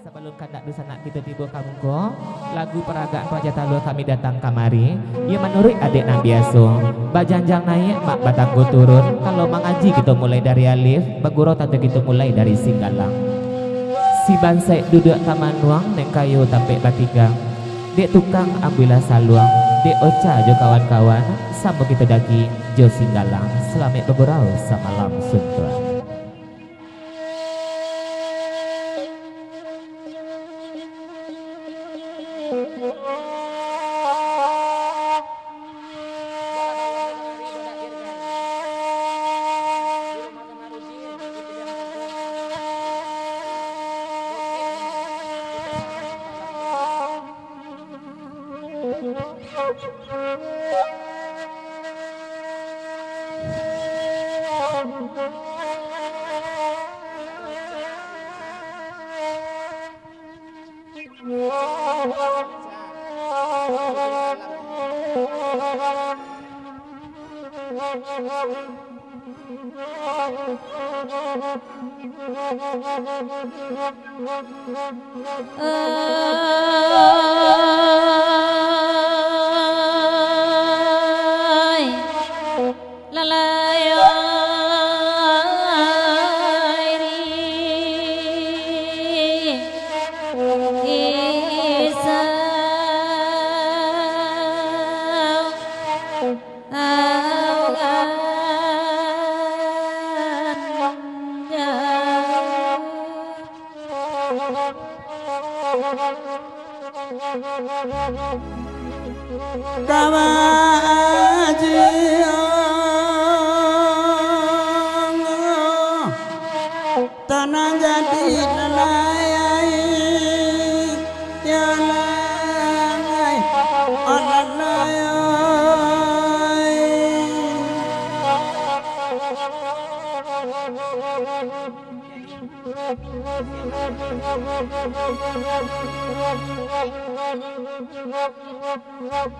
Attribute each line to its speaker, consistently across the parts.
Speaker 1: Sebelum kandak dosa nak kita tiba kamungko, lagu peragaan Raja Talua kami datang kamari. Ia menurut adik nak biasa, bajanjang naik mak batangku turun. Kalau mengaji kita mulai dari alif, baguro tante kita mulai dari singgalang. Si bansai duduk taman nuang neng kayu tampek batigang. Dek tukang ambillah saluang, dek oca jo kawan-kawan, sama kita daki jo singgalang. Selamat bergurau sama lam suntuan.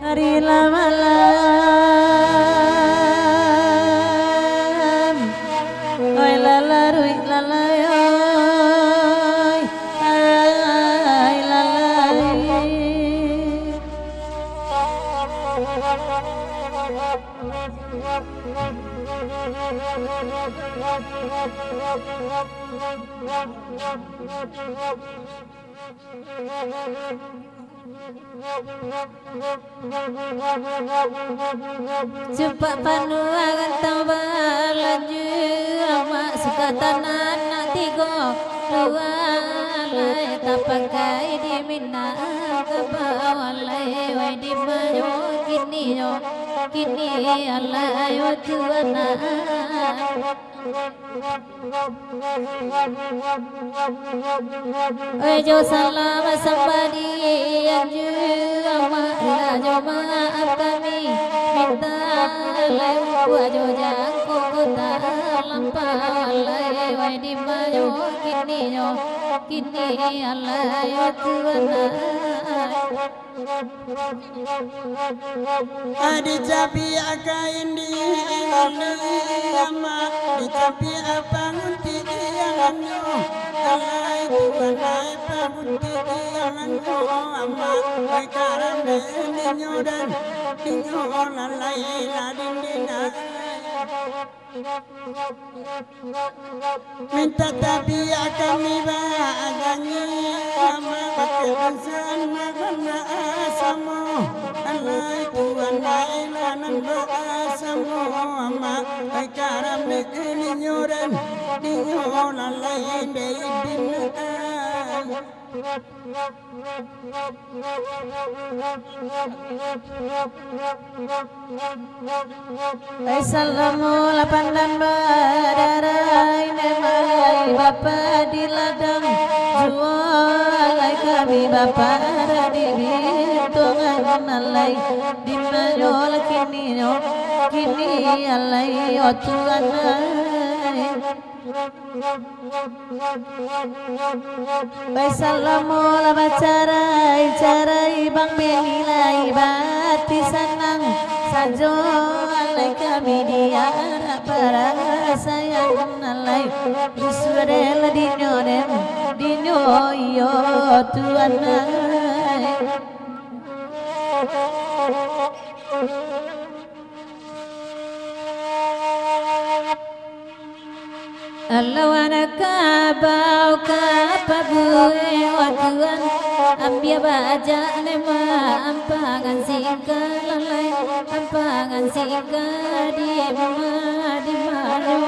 Speaker 2: Hari malam, oi lalarui lalayoy, ay lalai. Cepat panuangan tambalaju, mak suka tanan nak tiga dua lai tak pakai di minang ke bawah lai wai di banyo kini alai wa tuana. Ojo salam sambadi yang juga mak jo maaf kami minta lai ojo jangku kota lampau lai wai di mayo kini alai wa tuana.
Speaker 3: Adi capi akain di ama di capi apa ngunti yang nyo alai tuan ai pagunti yang nyo ama ai karam de nyo dan nyo alai ladin dina minta tapi kami bahagia ama kebesaran magana asamu alai tuan ai lanan asamu ama ai karam de nyoran dinyo alai de dinna
Speaker 2: Assalamu lapandan badarai nemai bapa di ladang jualai kami bapa di bintungan alai di menol kini alai otuan Assalamu lapacarai carai bang benilai bati sanang sajo alai kami dia para sayang alai iswarela dinyo yo tuan Allah wanaka bau kapabue watuan ambia baja nema ampangan singka lalai ampangan singka di mana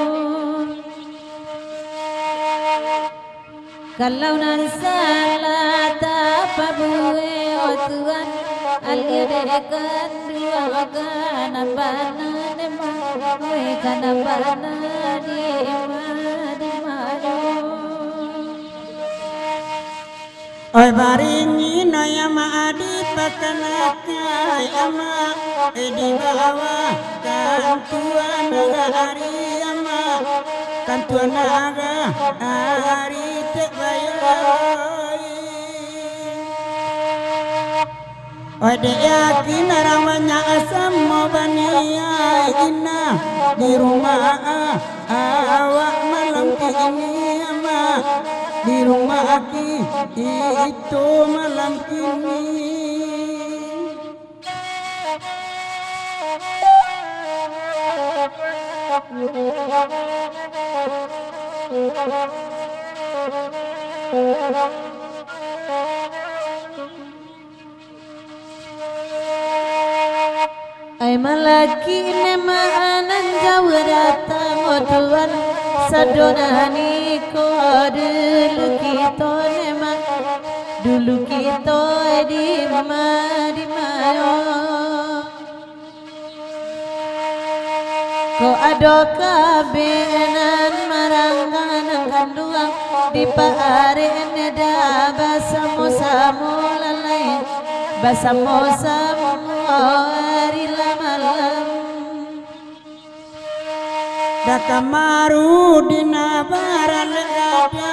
Speaker 2: kalau nan salah tapabue watuan alia dekan dua kana bana nema kana bana di
Speaker 3: Oi baringi no yama adi pakanakai ama edi bawa kantuan naga hari ama kantuan naga hari tek bayoi oi de yakin ramanya asam mo bania inna di rumah awak malam ini ama di rumah aki itu malam kini
Speaker 2: ai malaki nema anan jauh datang otuan sadonani ko dulu kita nema dulu kita di mana ko ado kabenan marangan kanduang di paaren da basamo lalai basamo hari malam
Speaker 3: Dakamaru dina baral ada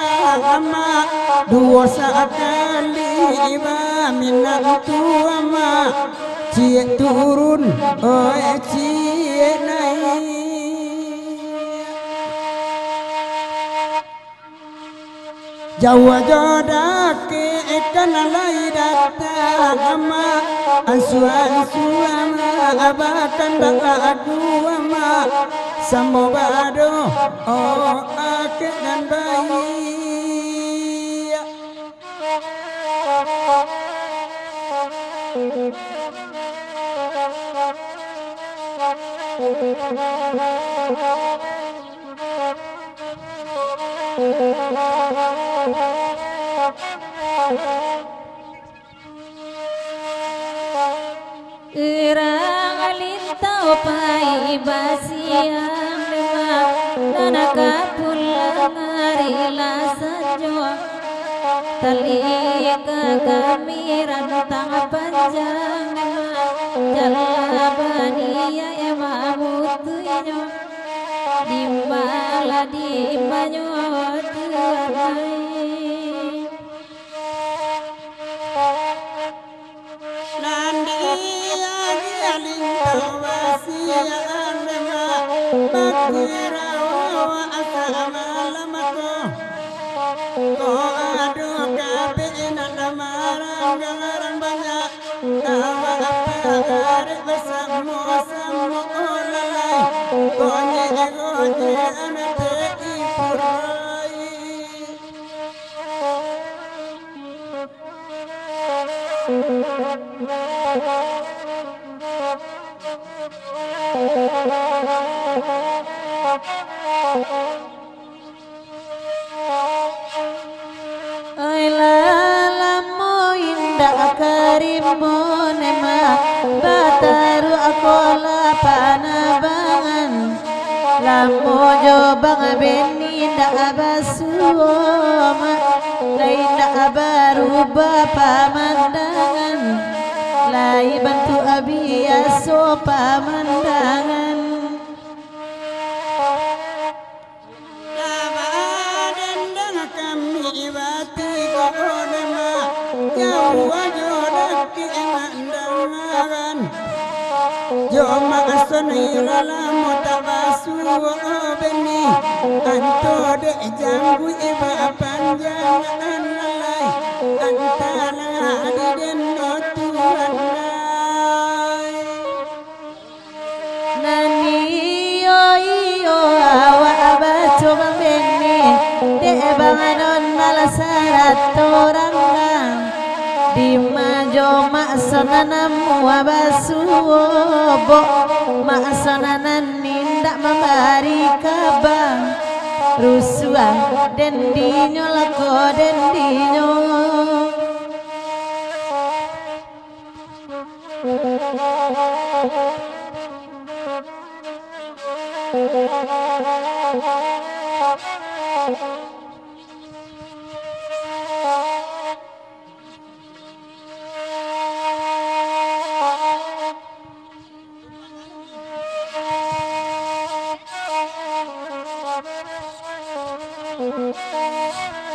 Speaker 3: ama dua sekali iba minang tuama cie turun cie naik Jawa jodake ikan alai datang ama ansuan abakan baka aku ama Sambo bado ake dan bayi
Speaker 2: Irang alintau pai basiam memang tanaka pulang arila sajo tali kami rantang panjang memang jalabania emamutuyo dimbala dimbanyo tuai Karimmu nema bataru akola panabangan lambo jobang beni ndak basuoma lain ndak baru pamandangan lai bantu abiaso pamandangan
Speaker 3: Joma asonira la mutabasu beni anto de jambu iba panjang analai antala adiden tuanai
Speaker 2: nani yo iyo awa abacu beni de banganon malasarat torangang di majo maksananan wabasuwo bo maksananan nindak memberi kabar rusuhan den dinyo lako den dinyo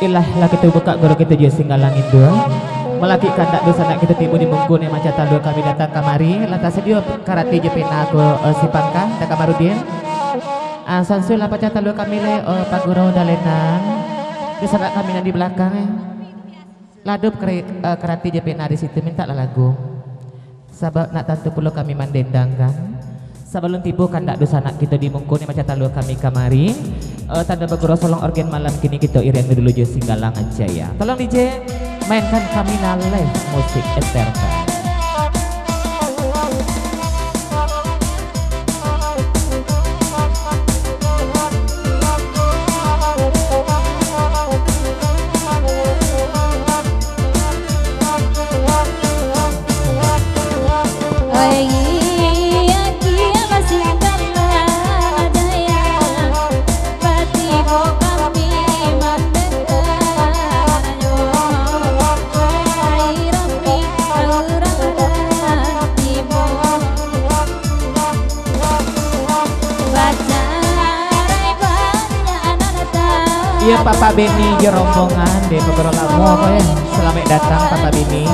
Speaker 1: Ilah lah kita buka guru kita juga singgalangin dua melaki kandak dosa nak kita tibu di mungkun yang macam talu kami datang kamari lantas sedia karate jepena aku sipangka dan kamarudin sansul lah macam talu kami le pak guru dalenan dosa nak kami di belakang ladup karate jepena di situ minta lah lagu sabab nak tantu perlu kami mandendang kan sebelum tibu kandak dosa nak kita di mungkun yang macam talu kami kamari tanda bergurau solong organ malam kini kita iring dulu je singgalang aja ya. Tolong DJ mainkan kami naleh musik eterna. Iya Papa Beni di rombongan deh beberapa kamu apa ya selamat datang Papa Beni.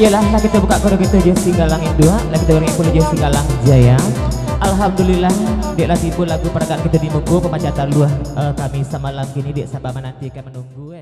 Speaker 1: Iyalah lah kita buka koro kita je singgalang indua, lah kita beri pun je singgalang jaya. Alhamdulillah dek lah tipu lagu peragaan kita di muku pemacatan luah kami semalam kini dek sabah menanti akan menunggu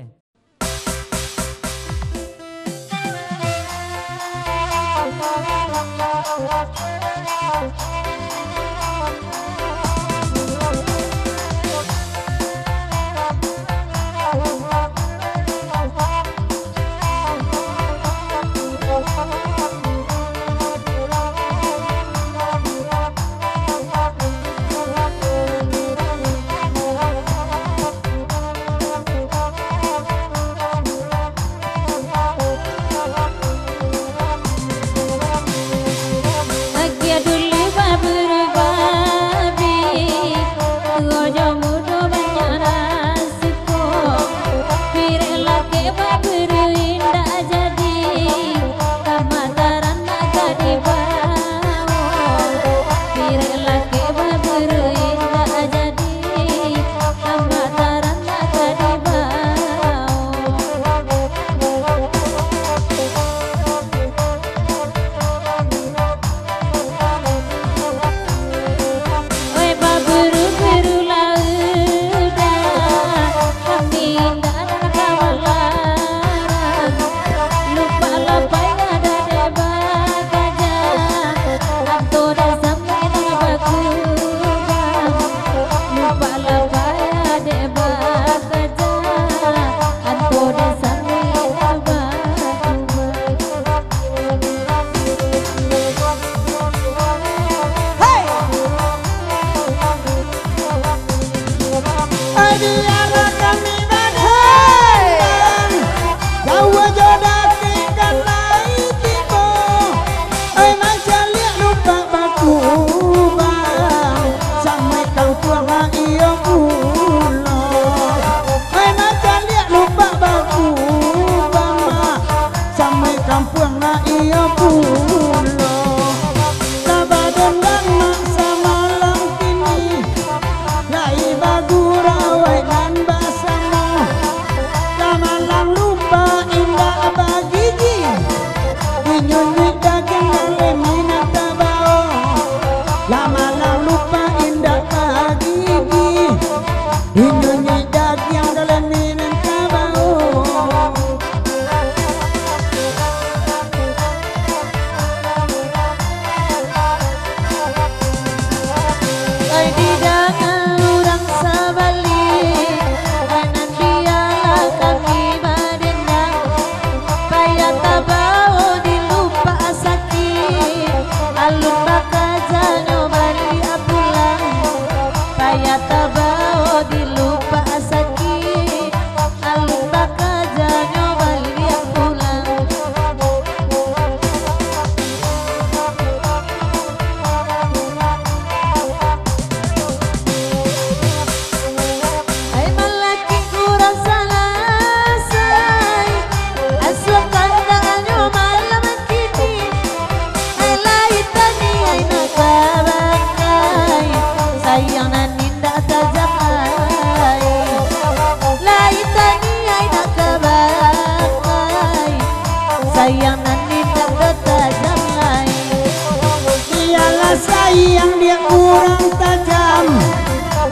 Speaker 3: sayang dia kurang tajam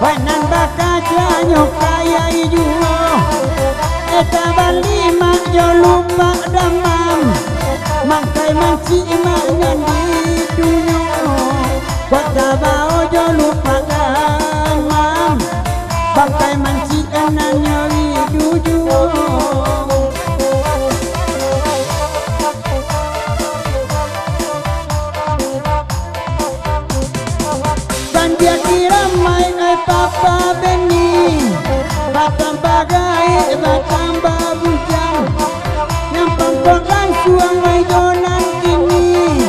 Speaker 3: wanan bakaja nyokaya ijuo eta bali mak jo lupa damam mangkai manci mak nyandi dunyo kota bao jo lupa damam bangkai manci enan nyori dujuo dia kira main papa beni batang bagai batang babujang nyampang kok langsung mai donan kini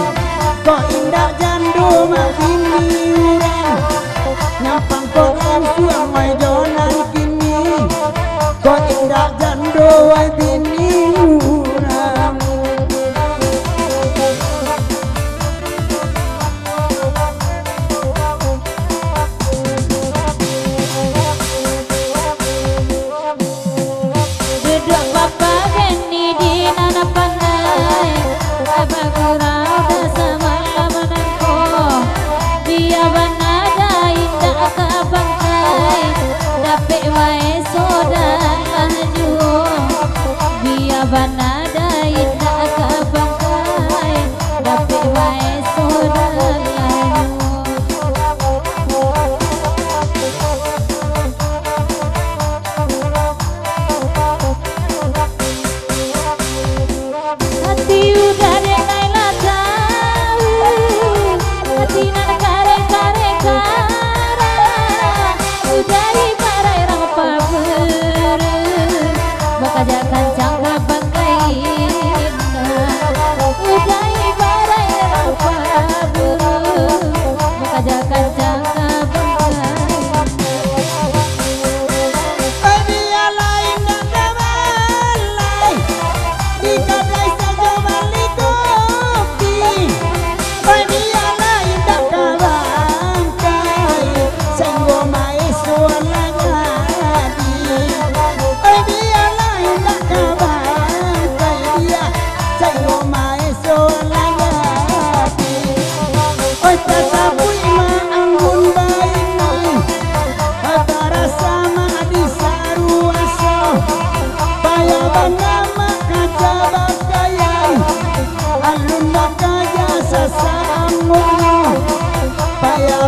Speaker 3: kok indah jandu makini urang nyampang kok langsung mai donan kini kok indah jandu wai bini urang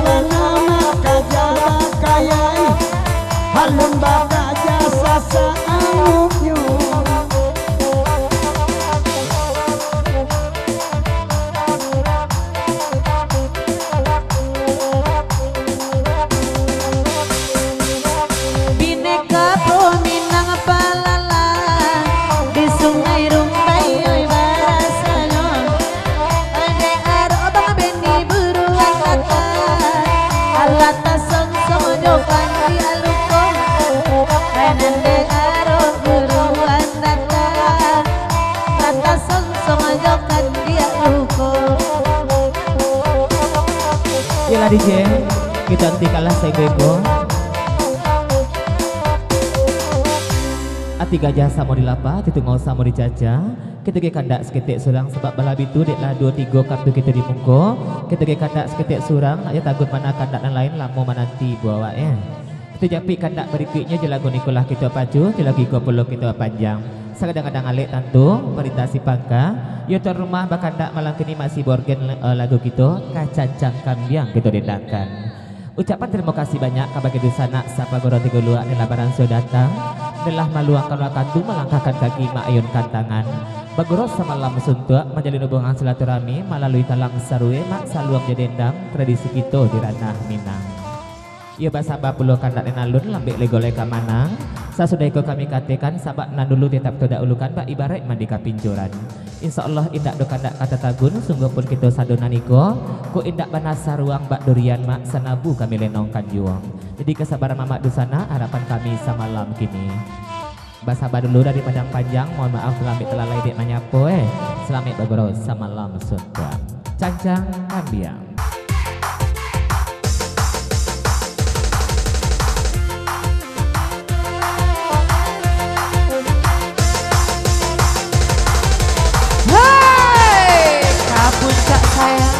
Speaker 3: nama kajaba kayai halun baka jasa saangupnyo
Speaker 2: Bineka Peminang Palala di Sungai Rumbai oi barasanyo ade aro bang beni buruan kata alata song jokan di aluko ade aro buruan kata alata song jokan di aluko.
Speaker 1: Gila DJ, kita nanti kalah segego. Ati gajah samo dilapa, titungau samo dicaca. Kita ge kandak seketik surang sebab balabi tu dek lah 2-3 kartu kita di muka. Kita ge kandak seketik surang, aja takut mana kandak yang lain lamo menanti bawa ya. Kita japi kandak berikutnya jelagu nikulah kita paju, jelagi ko perlu kita panjang. Kadang-kadang alik tantu, perintah si pangka. Yo tuan rumah bakandak malam kini masih borgen lagu kita Kacancang Kambiang kita dendakan. Ucapan terima kasih banyak kepada dusana sapa goro tiga luak di labaran sudah datang. Telah meluangkan waktu melangkahkan kaki mak ayun kantangan. Bagoro semalam suntuk menjalin hubungan silaturahmi melalui talang sarue mak saluang jadendang tradisi kita di ranah Minang. Ia basabab puluh kandak alun lambek legole kamanang. Sasudah ikut kami katakan sabak nan dulu tetap tidak ulukan bak ibarat mandi kapinjuran. Insyaallah indak do kandak kata tagun sungguh pun kita sadonan iko ku indak banasa ruang bak durian mak sanabu kami lenongkan juang. Jadi kesabaran mamak dusana harapan kami samalam kini. Basabar dulu dari padang panjang, mohon maaf selamit telalai dek manyapo Selamit bagoro samalam suntuan. Cancang Kambiang.
Speaker 2: Puncak sayang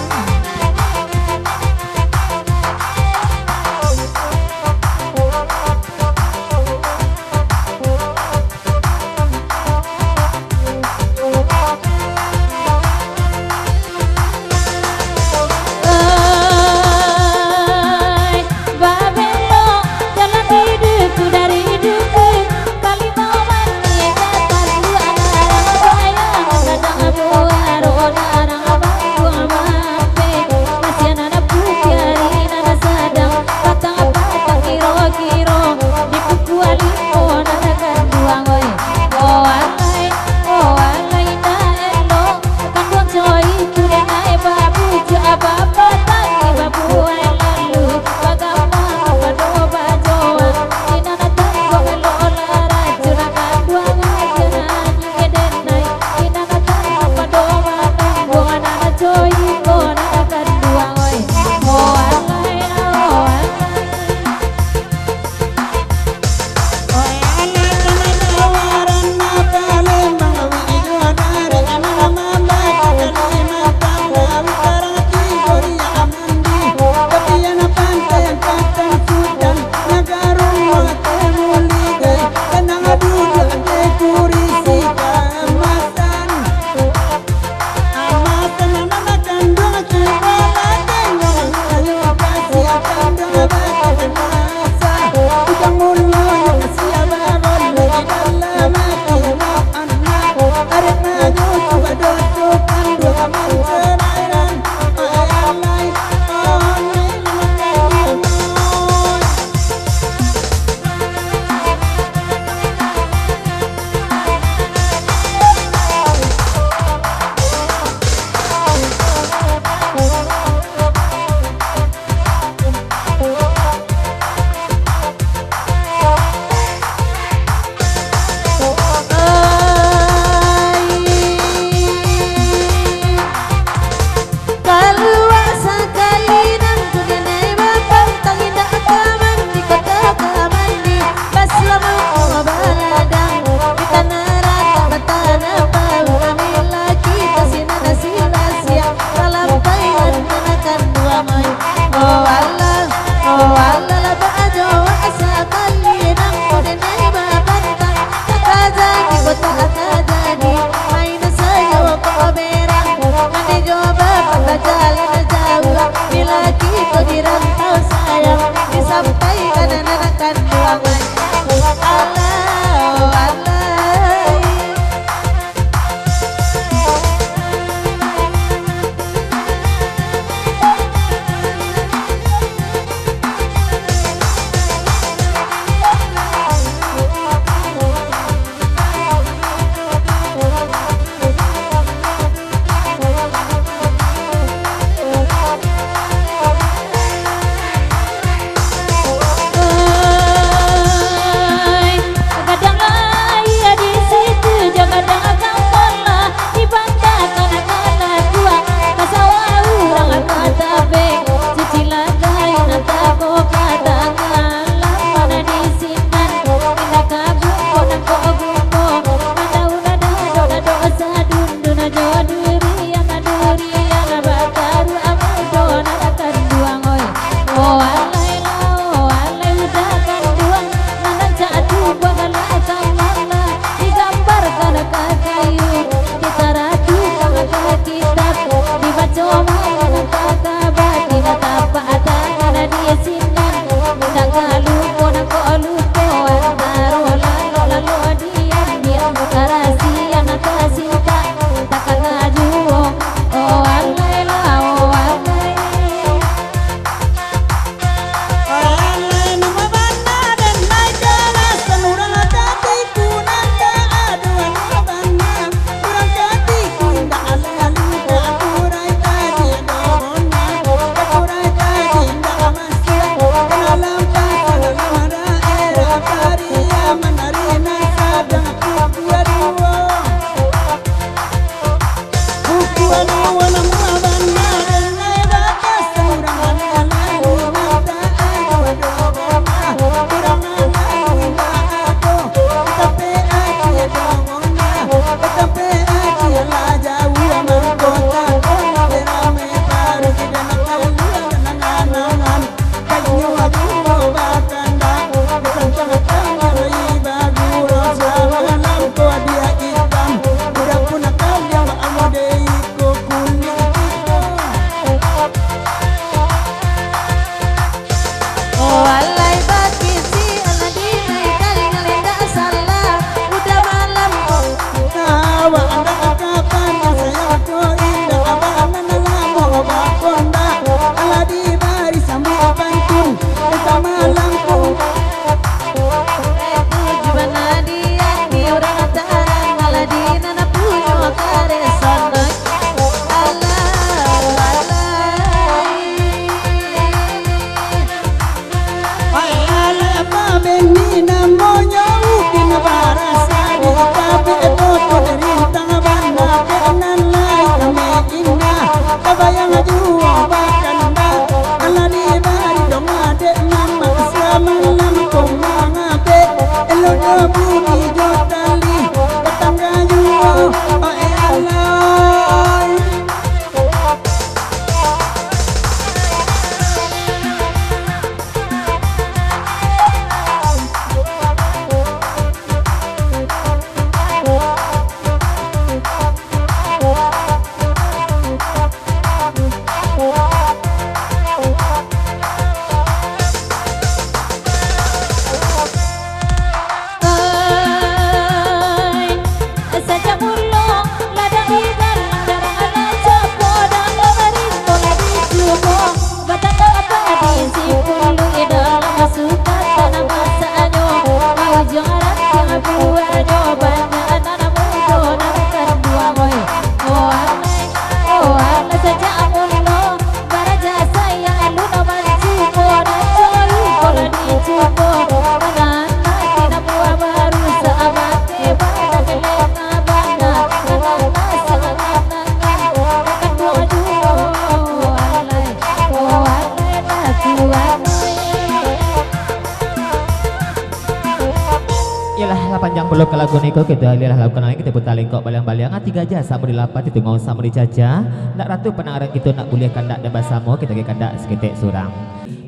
Speaker 1: sepanjang perlu ke lagu niko kita lihat lagu kenal kita putar lingkok balang-balang tiga jasa mau dilapat itu ngau sama dicaca nak ratu penarang kita nak boleh kandak dan basamo kita ke kandak seketek surang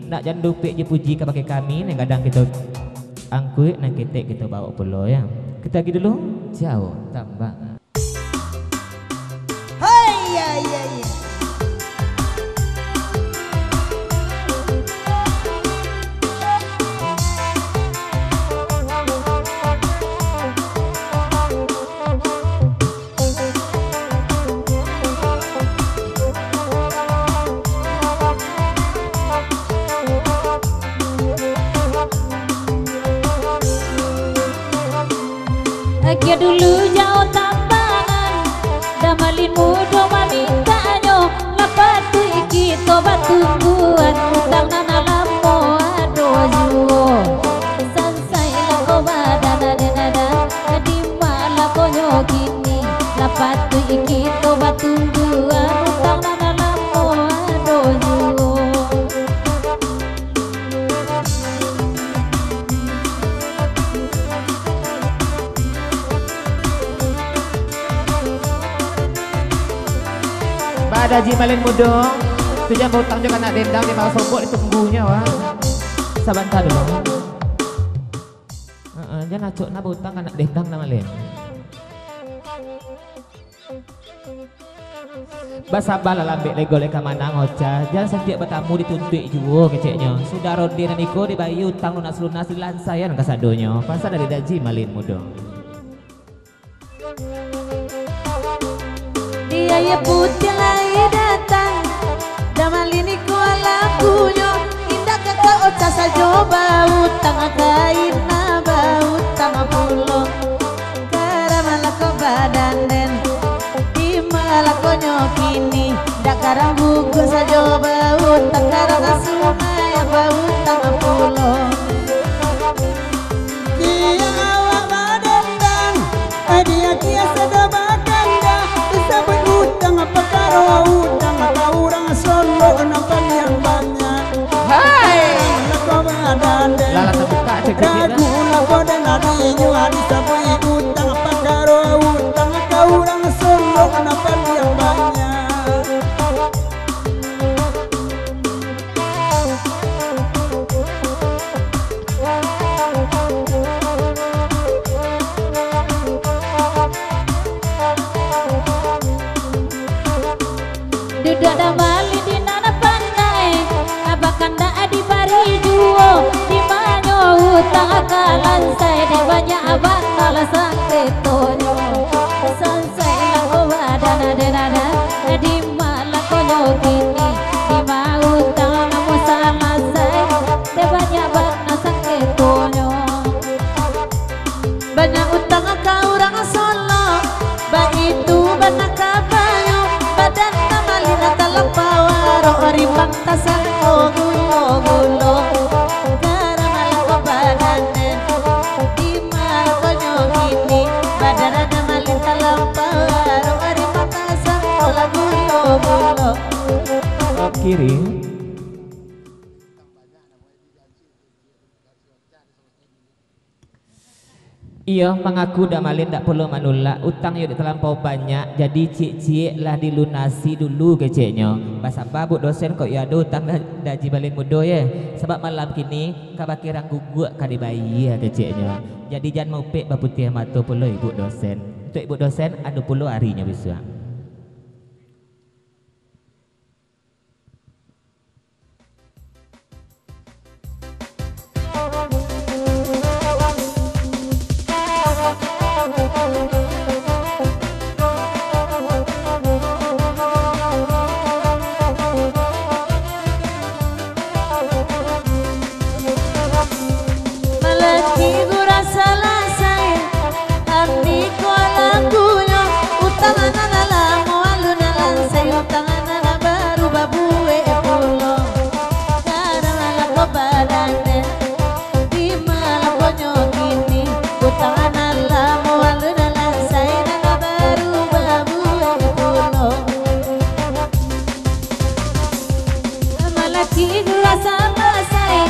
Speaker 1: nak jangan dupik je puji ke pakai kami yang kadang kita angkut nak ketek kita bawa pulau ya kita pergi dulu jauh tambah
Speaker 3: Hai ya ya ya.
Speaker 2: Kia dulu jauh tambangan damalin mudo mamintanyo lapat tu iki tobat tungguan utang nana lamo ado juo sansai lako badana denada di malako nyokini lapat tu iki tobat tungguan utang nana lamo ado juo
Speaker 1: ada Haji Malin Mudo tu jangan utang juga nak dendang dia bawa sobok ditunggunya wah sabantar dulu jangan acuk nak utang nak dendang nak Malin basabah lah lambik lego leka mana ngocah jangan setiap bertamu dituntut juga keceknya sudah ronde dan iko dibayi utang lunas lunas dilansayan kasadonyo pasal dari Haji Malin Mudo
Speaker 2: dia ya putih lagi datang damalini kuala kunyo indah kakak oca sajoba utang kain naba utang pulo karamalako badan den di malako nyokini dak karang buku sajoba utang karang sungai ba utang pulo
Speaker 3: Dia awak badendang dia kia sedabakan dah sabut utang apa karo utang orang solo nampak yang banyak hai lako badan
Speaker 1: lala terbuka cek
Speaker 3: ragu lako dan adinyo adi sabut utang apa karo utang orang solo nampak yang banyak
Speaker 2: Dudak damali di nana pandai abakan dak di bari juo di manyo utang akalan saya di banyak abang nala sangketonyo sansai lako badana denada di malako nyokini di ma utang namo sama saya di banyak abang nala sangketonyo banyak utang ka orang solo ba itu banyak kabanyo badan namalina kalapawaro rimbang tasang gulo-gulo karamalako badanen di malako nyokini badan namalin kalapawaro rimbang tasang gulo-gulo
Speaker 1: kiri iya mengaku dak malin dak perlu manula utang yo terlampau banyak jadi cik-cik lah dilunasi dulu keceknya bahasa babuk dosen kok ya ada utang dah Haji Malin Mudo ya sebab malam kini kabakirang guguk kadi bayi ya keceknya jadi jangan mau pek baputih mata pula ibu dosen untuk ibu dosen ada puluh harinya bisa
Speaker 2: Malaki gura salah saya Abdi kuala kunyo Utangan anak mo alun alang saya Utangan anak baru babue pulo Karena malako badane Di malako nyokini Utangan anak mo alun alang saya Anak baru babue pulo Malaki gura salah saya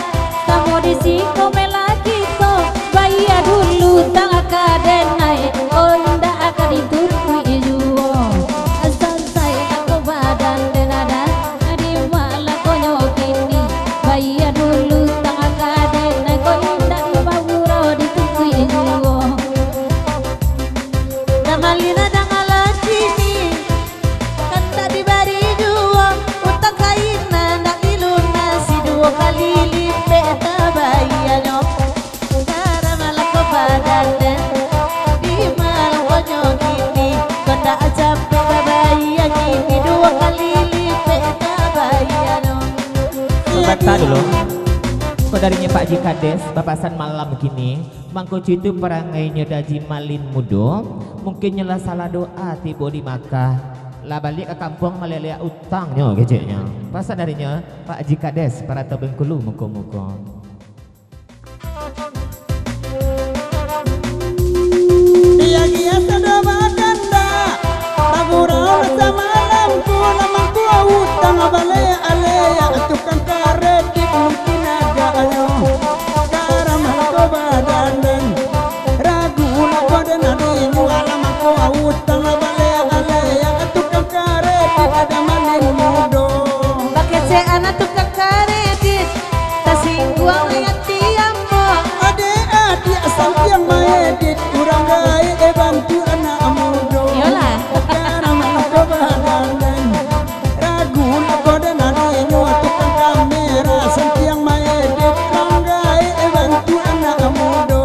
Speaker 2: Kamu di siko melaki to Bayar dulu tangaka
Speaker 1: Berkata dulu. Kau darinya Pak Ji Kades, bapasan malam gini, mangko itu perangainya daji malin mudo, mungkin nyala salah doa tiba di Makkah, lah balik ke kampung melelea utangnya kecilnya. Pasal darinya Pak Ji Kades para Bengkulu muka-muka.
Speaker 3: Dia biasa doakan dah, bagurau sama lampu, namaku utang balaya alaya, tukang karet di mungkin ada ayo. Sekarang aku badan dan ragu nak badan ada mualam aku utang balaya alaya, tukang karet di ada malin mudo.
Speaker 2: Pakai se anak tukang karet, tasingguang ayat tiambo.
Speaker 3: Adik asal yang maedit, kurang gaya bantu anak mudo.
Speaker 2: Yolah.
Speaker 3: Sekarang aku badan dan ragu nak badan ada tukang kamera, setiang maedit, kurang gaya bantu anak mudo.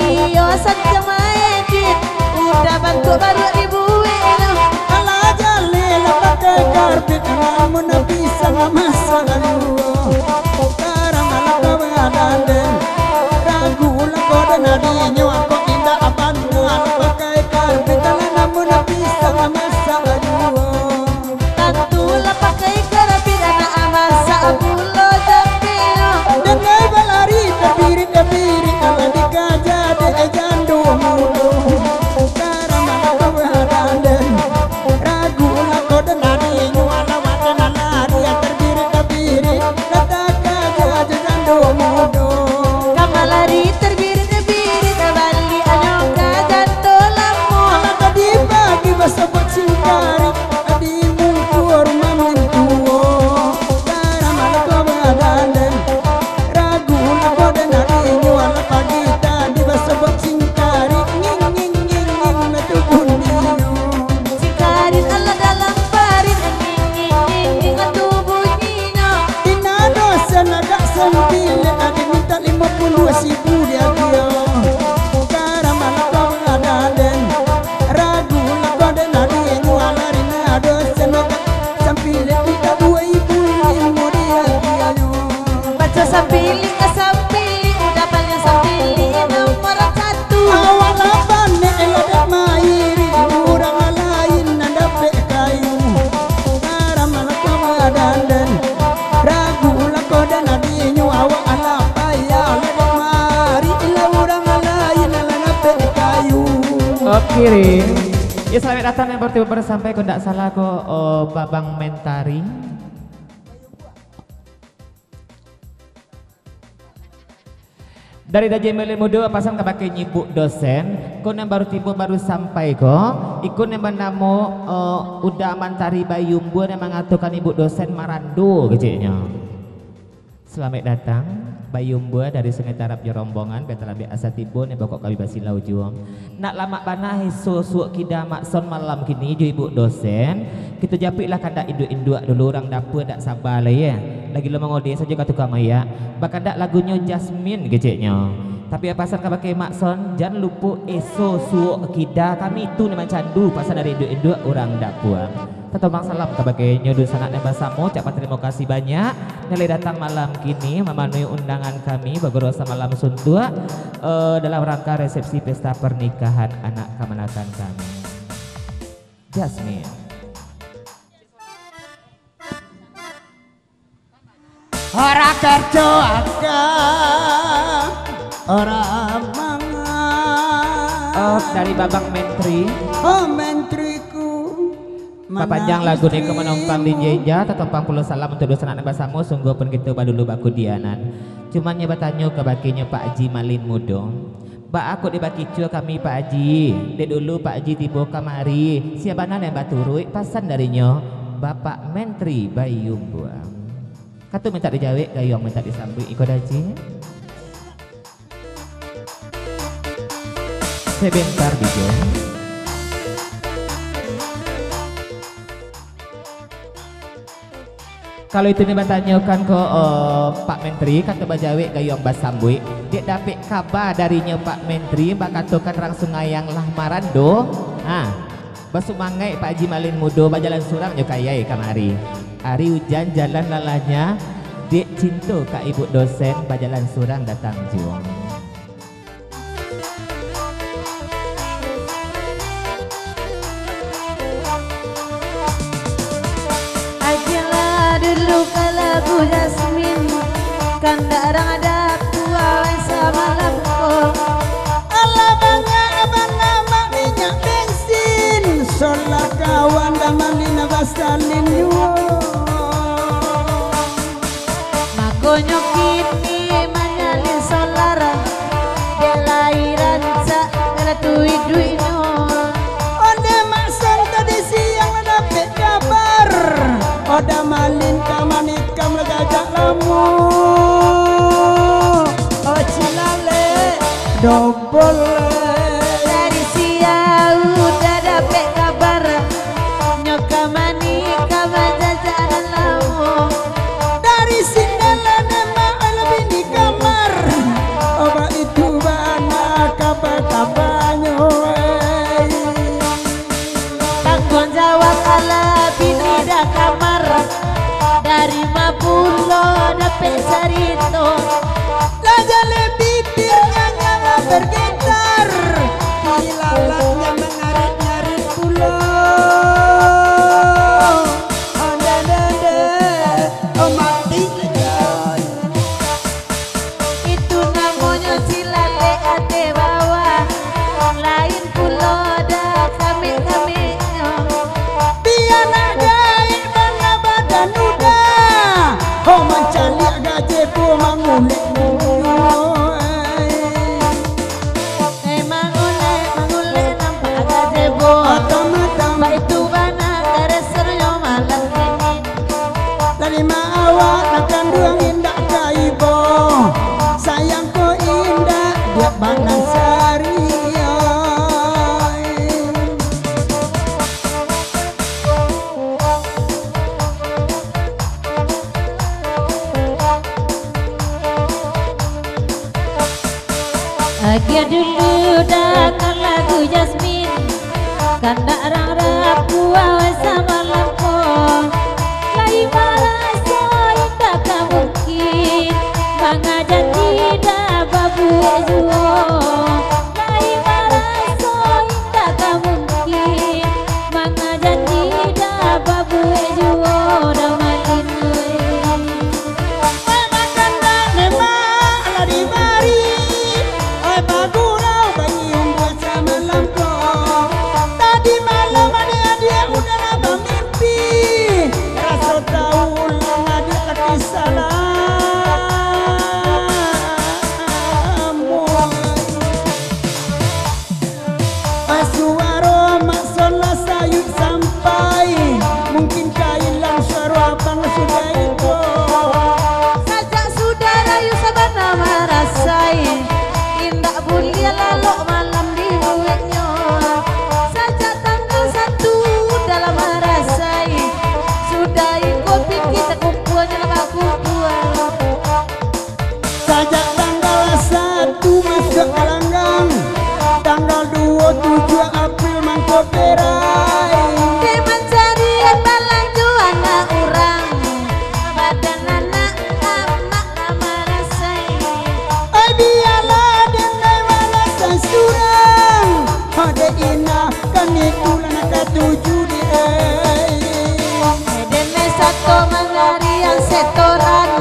Speaker 2: Iyo saja maedit, udah bantu baru dibuat.
Speaker 3: Alah jalil pakai karpet, namun bisa masak aduh. Sekarang aku badan dan ragu nak badan ada aku tidak bantu pakai karpet, namun bisa masak aduh.
Speaker 2: Tatulah pakai karpet anak amasa abulo jambino.
Speaker 3: Dengai balari kebiri kalau dikajah de jandu mudo. Sekarang aku badan dan ragu nak badan ada nyuala wajan lari kebiri letak kajah jandu mudo.
Speaker 2: Kamalari terbiri terbali anyoka janto lamu.
Speaker 3: Anak tadi pagi basa buat singkari adi mungkur mamintuo. Sekarang aku badan dan ragu nak badan ada nyuala pagi tadi basa buat singkari nging metu bunyiyo.
Speaker 2: Sikarin Allah dalam parin nging atu bunyinya.
Speaker 3: Ina dosa agak sempil ada minta 50.000 dia dia. Sekarang aku badan dan ragu nak badan ada nyuala rina dosa agak sempil minta 2.000 dia dia.
Speaker 2: Baca sampili ke sampili, udah paling sampili nomor satu.
Speaker 3: Awal apa nek ladek mairi urang lain nanda pek kayu. Sekarang aku badan dan ragu lah kodan adinyo awak ala paya ladek mari ila urang lain nanda pek kayu.
Speaker 1: Oke, ya selamat datang yang baru sampai kau tidak salah kok Babang Mentari. Dari Daji Melin Mudo pasang kepakai nyibuk dosen, kau yang baru tiba baru sampai kok, ikut yang bernama Uda Mantari Bayumbu yang mengatakan ibu dosen Marando kecilnya. Selamat datang Bayumbu dari Sungai Tarap Jerombongan, Petalabi Asatibun yang pokok kami basilau juang. Nak lama panah suuk kita makson malam kini ju ibu dosen, kita japiklah kandak induk-induk dulu orang dapur tak sabar lah ya. Lagi lo mengode saja kata kamaya, bahkan tak lagunya Jasmine kecilnya. Tapi apa pasal kau pakai makson, jangan lupa suuk kita kami itu memang candu pasal dari induk-induk orang dapur. Tetap salam kebagai nyodul sanak dan basamo. Ucapkan terima kasih banyak nilai datang malam kini memenuhi undangan kami bergerosa malam suntua dalam rangka resepsi pesta pernikahan anak kemenakan kami. Jasmine.
Speaker 3: Ora kerja akeh ora mangan.
Speaker 1: Oh, dari Babang Menteri.
Speaker 3: Oh menteriku
Speaker 1: Papanjang lagu ni kemenumpang di jeja tetompang puluh salam untuk dosa anak basamu sungguh pun kita badulu baku dianan. Cuman nyoba tanya ke bakinya Pak Haji Malin Mudo. Pak aku dibaki cua kami Pak Haji. Dek dulu Pak Haji tiba kamari. Siapa nana yang baturui pasan darinya Bapak Menteri Bayum Buang. Katu minta dijawab, gayung minta disambut ikut Haji. Sebentar dijawab. Kalau itu nih bertanyakan ke Pak Menteri, kata Bajawi gayung basambui, dia dapat kabar darinya Pak Menteri, bakatokan rang sungai yang lah marando, basumangai Pak Haji Malin Mudo, bajalan surang juga kayai kamari. Hari hujan jalan lalanya Dek cinta Kak Ibu dosen Bajalan Surang datang juang.
Speaker 2: Ajalah dulu lagu Jasmin kan darang ada puai sama lampu.
Speaker 3: Allah bangga mak minyak bensin solah kawan dan malina basalin yuo.
Speaker 2: Makonyo kini manyalin solar delairan sa kala duit no.
Speaker 3: Ode masang tadi siang dapet kabar Oda malin kamanik kam legajak lamu Oh cilale dobol
Speaker 2: Dari siang udah dapet kabar nyokamani kamajajaran lamu.
Speaker 3: dari sindela nema lebih di kamar Oba itu bana kabar-kabarnya
Speaker 2: Tanggung jawab ala bini dah kamar dari Mapulo dapet sarito.
Speaker 3: Lajale bibirnya nyala bergetar Dilalatnya mengarit-ngarit pulau Oh dada Oh mati
Speaker 2: Itu namanya cilale ate bawah lain pulo dah kami-kaminya.
Speaker 3: Biar gaib mana badan udah Oh mencari gaji pu mangulik
Speaker 2: Mangule nampak agak debo.
Speaker 3: Otom-otom
Speaker 2: Mbak itu bana karesernya malam ini.
Speaker 3: Terima awak akan ruang indah kaibo Sayangku indah dia banan sari
Speaker 2: Akhir dulu datang lagu Jasmin kan darang rapu awas sama lampu. Lai marasa indah tak mungkin mengajar tidak babu ejuo. Lai marasa indah tak mungkin mengajar tidak babu ejuo damalin.
Speaker 3: Sajak tanggal 1 masuk Kalanggang Tanggal 27 April mangkok berai
Speaker 2: Di mencarian balang juana orang badan anak amak nama rasai.
Speaker 3: Ay biarlah denai walasan surang Hade ina kan itulah ketujuh di
Speaker 2: Dene satu mangarian setoran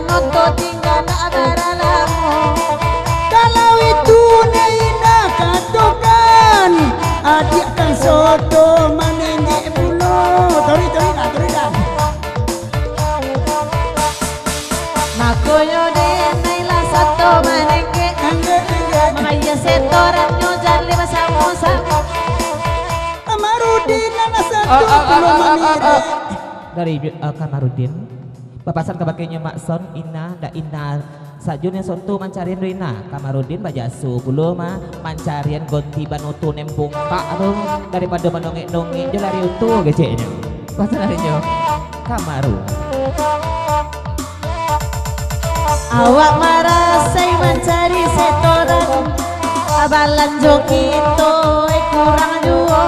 Speaker 2: noto tinggal nak baralamu.
Speaker 3: Kalau itu neina katokan Adik kan soto manenggek bulu Tori dah
Speaker 2: Makoyo dene lah satu manengke
Speaker 3: Enggak
Speaker 2: maya setoran nyojar lima sama-sama.
Speaker 3: Kamarudin anak satu belum manire
Speaker 1: Dari Kamarudin papasan kabakenya Mak Son Ina da Ina sajun yang sontu mancarian Rina Kamarudin bajasu belum mah mancarian gonti banutu nempung kak aduh daripada menongek-nongek jelari utuh gecenya pasan harinya Kamaru
Speaker 2: Awak marasai mencari setoran abalan jokito kurang juo.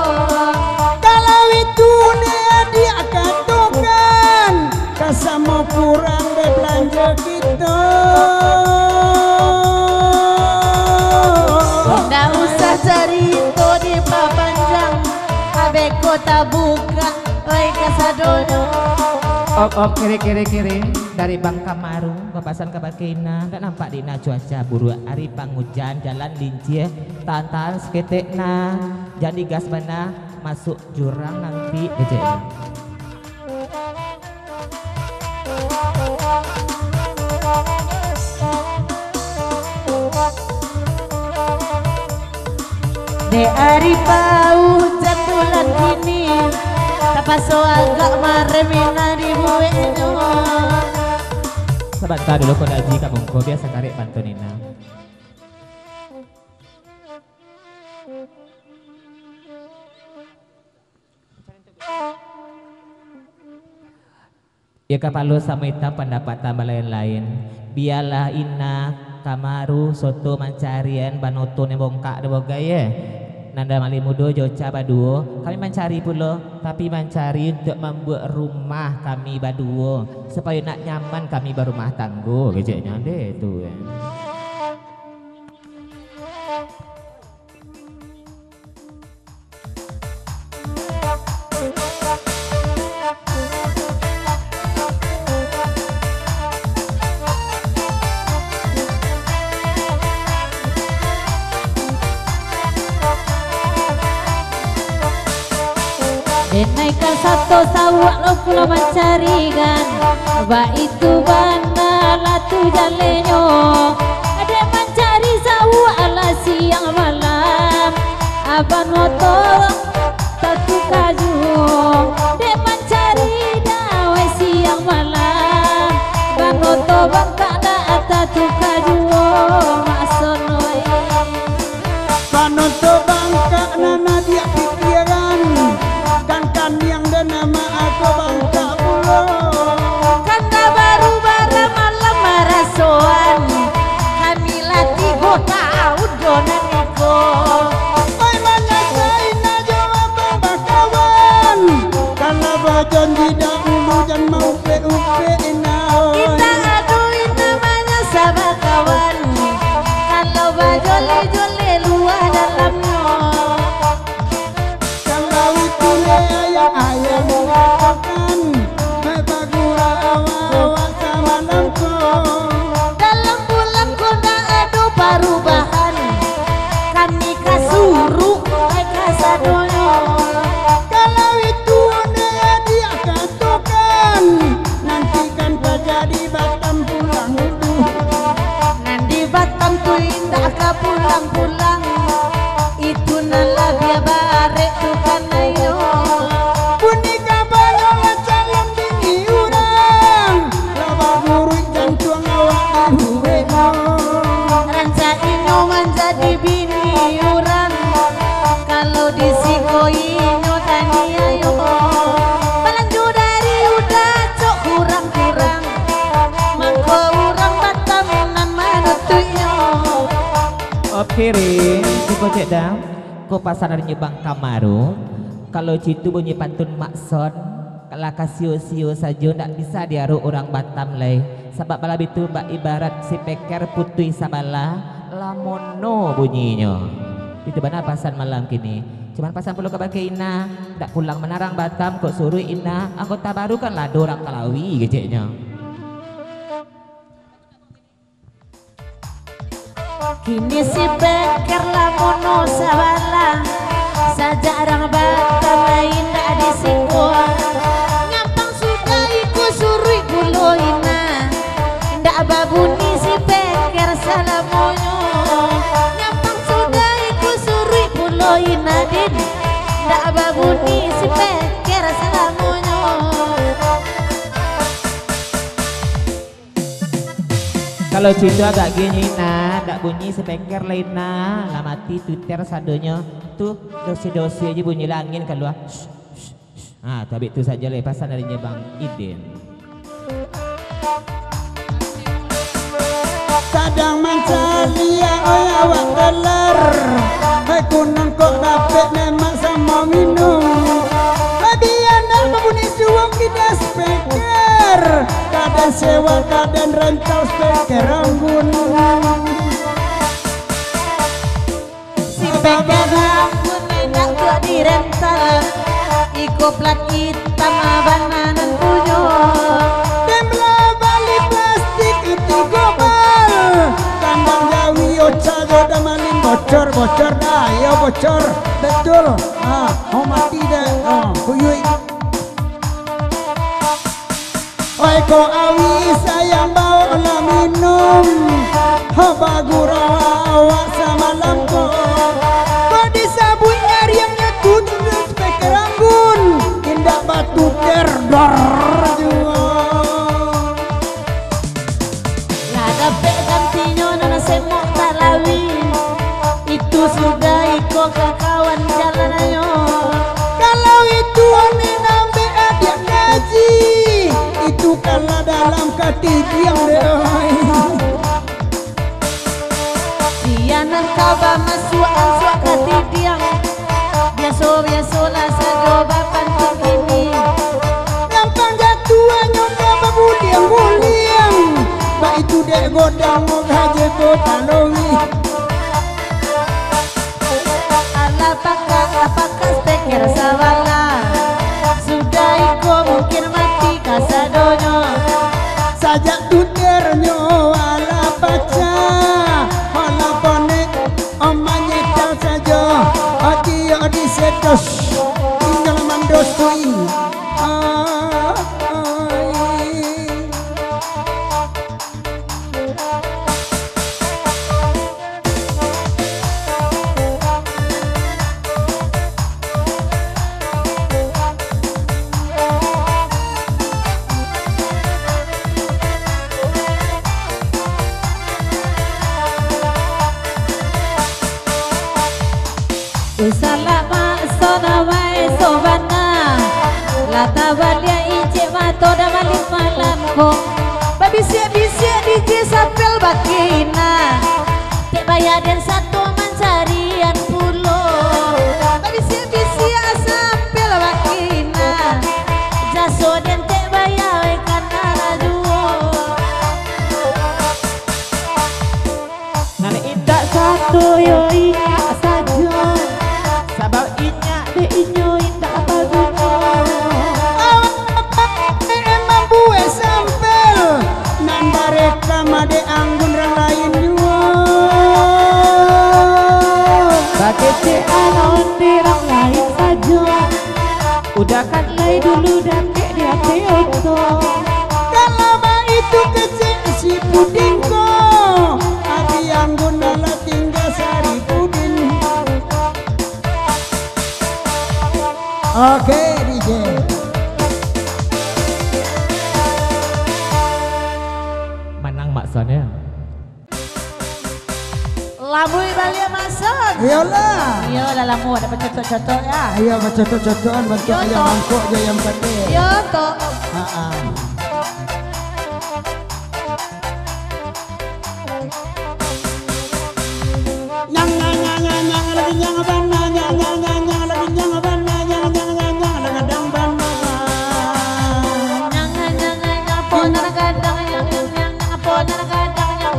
Speaker 3: Kalau itu dia katokan sama kurang deh belanja kita.
Speaker 2: Nggak usah cerita di papanjang, abe kota buka, oi kasadono.
Speaker 1: Op kiri dari Bang Kamaru ke Pasan ke Bakina. Nggak nampak dina cuaca buruk hari panghujan jalan lincir tantan seketek na jadi gas mana masuk jurang nanti aja.
Speaker 2: De hari pau jatulan kini tapaso agak maremina di buenyo.
Speaker 1: Sebentar dulu kau daji kamu kau biasa tarik pantunina. Ya kapalo sama ita pendapat tambah lain-lain. Biarlah ina Kamaru soto mancarian banoto ne bongkak de boga ya. Nanda malimudo joca baduo. Kami mencari pulo, tapi mencari untuk membuat rumah kami baduo supaya nak nyaman kami berumah tangguh. Kejadian deh itu ya.
Speaker 2: Naik ke satu sawak lo pulau mencarikan, ba itu bana latu jalenyo. Ada mencari sawak ala siang malam, aban motor satu kaju. Ada mencari dawai siang malam, ban motor bangka da satu kaju. Masonoi
Speaker 3: Panoto bangka nana dia pikiran kan yang dan nama aku bangka pulo.
Speaker 2: kanda baru bara malam marasoan, kami latih gota udonan iko.
Speaker 3: Oi manyakai na jawab bakawan, kalau bajan di dahulu jan mau pe-upe inao.
Speaker 2: Kita aduin namanya sahabat kawan, kalau bajole-jole luar dalamnya.
Speaker 3: Kalau itu le ayah mengatakan, megagura awal sama lampu.
Speaker 2: Dalam bulan kona ada perubahan, kami kasuru mereka sadoyo.
Speaker 3: Kalau itu dia katakan, nanti kan terjadi Batam pulang itu.
Speaker 2: Nanti Batam tuh indah ka pulang-pulang, itu nala biar barek tuh kan ayo.
Speaker 3: Punika balong calon dini urang, laba guru jantung awak ibu.
Speaker 2: Ranca inyo menjadi bini orang, kalau disikoinyo tani ayo. Pelanju dari udah cok kurang-kurang, mangko urang Batam nan manutuynya.
Speaker 1: Op kiri, kau cek dah. Kau pasar dari Bang Kamaru. Kalau citu bunyi pantun maksud, kalau kasio-sio saja tak bisa diaruh orang Batam leh. Sebab malam itu bak ibarat si peker putui sabala lamono bunyinya. Itu benar pasan malam kini. Cuman pasan perlu ke Ina, tak pulang menarang Batam kok suruh Ina. Anggota baru kan lah orang Kalawi keceknya.
Speaker 2: Kini si peker lamono sabala, sajarang Batam lain tak disiko. Ngampang sudah iku surui buloina, ndak babuni si peker salamonyo. Ngampang sudah iku surui buloina din, ndak babuni si peker salamonyo.
Speaker 1: Kalau citu agak gini nah, tak bunyi sepeker lain nah, lah mati tuter sadonya tuh dosi-dosi aja bunyi langin keluar. Ah, tapi itu saja lepasan dari Bang Iden.
Speaker 3: Kadang mencari oi awak teler, hai kunang kok dapet memang sama minum. Babi anda membunyi suwang kita speaker, dan sewa dan rental speaker rambun.
Speaker 2: Si speaker rambun enak gua di rental. Iko plat hitam bananan punya.
Speaker 3: Dembla balik plastik itu gobal. Kandang jawi oca jodoh malin bocor dah, ya bocor betul. Mau mati dah, kuyui. Oi ko awi sayang bawa lah minum. Haba gurawa awak sama lampu. Badi sabun nyariangnya tutup speaker rambun. Indah batu derdor juga.
Speaker 2: Lada pek gantinya nana semok talawi. Itu sudah iko ke kawan jalanannya.
Speaker 3: Kalau itu ane nambe adik ngaji. Itu kalau dalam ketidiang deh.
Speaker 2: Sianan kaba masuan suak hati diang. Biasa lah sajoba pantung ini.
Speaker 3: Gampang jatuhnya kaba budiang buliang. Ba itu dek godang mau gaje kota lowi.
Speaker 2: Apakah speaker sawala. Sudah iko mungkin mati kasadonyo.
Speaker 3: Sajak tuternya wala paca. Wala ponek omanya tahu saja. Odi sedos tinggal mandosui.
Speaker 2: Usalama sona wae sobana. Lata balia ije mato da malik malam ko. Babisia-bisia DJ sapel bakina. Tek bayar dan satu mencarian pulo. Babisia-bisia sapel bakina. Jaso dan tek bayar karena rajuo.
Speaker 1: Nane indak satu yo inyak saja. Sabab inyak de inyo indak bagunya.
Speaker 3: Emang bue sampel nan bareka made anggun orang lain juga.
Speaker 1: Bagece anon dirang lain saja. Udah kan lay dulu dan kek dia teoto.
Speaker 3: Kalau ma itu kecil si pudingko. Abi anggun nala tinggal sari puding. Oke DJ.
Speaker 1: Manang maksudnya.
Speaker 2: Labui balik masuk.
Speaker 3: Iyalah.
Speaker 2: Iya dalam mu ada contoh-contoh ya.
Speaker 3: Iya bacot-bacotan bantu
Speaker 2: Yo,
Speaker 3: ayam
Speaker 2: toh.
Speaker 3: mangkok aja yang pede.
Speaker 2: Yo toh.
Speaker 3: Nyang nyang nyang nyang nyang lagi nyang bana nyang nyang nyang nyang lagi nyang bana nyang nyang nyang nyang lagi dang bana.
Speaker 2: Nyang ponar kadang nyang ponar kadang nyang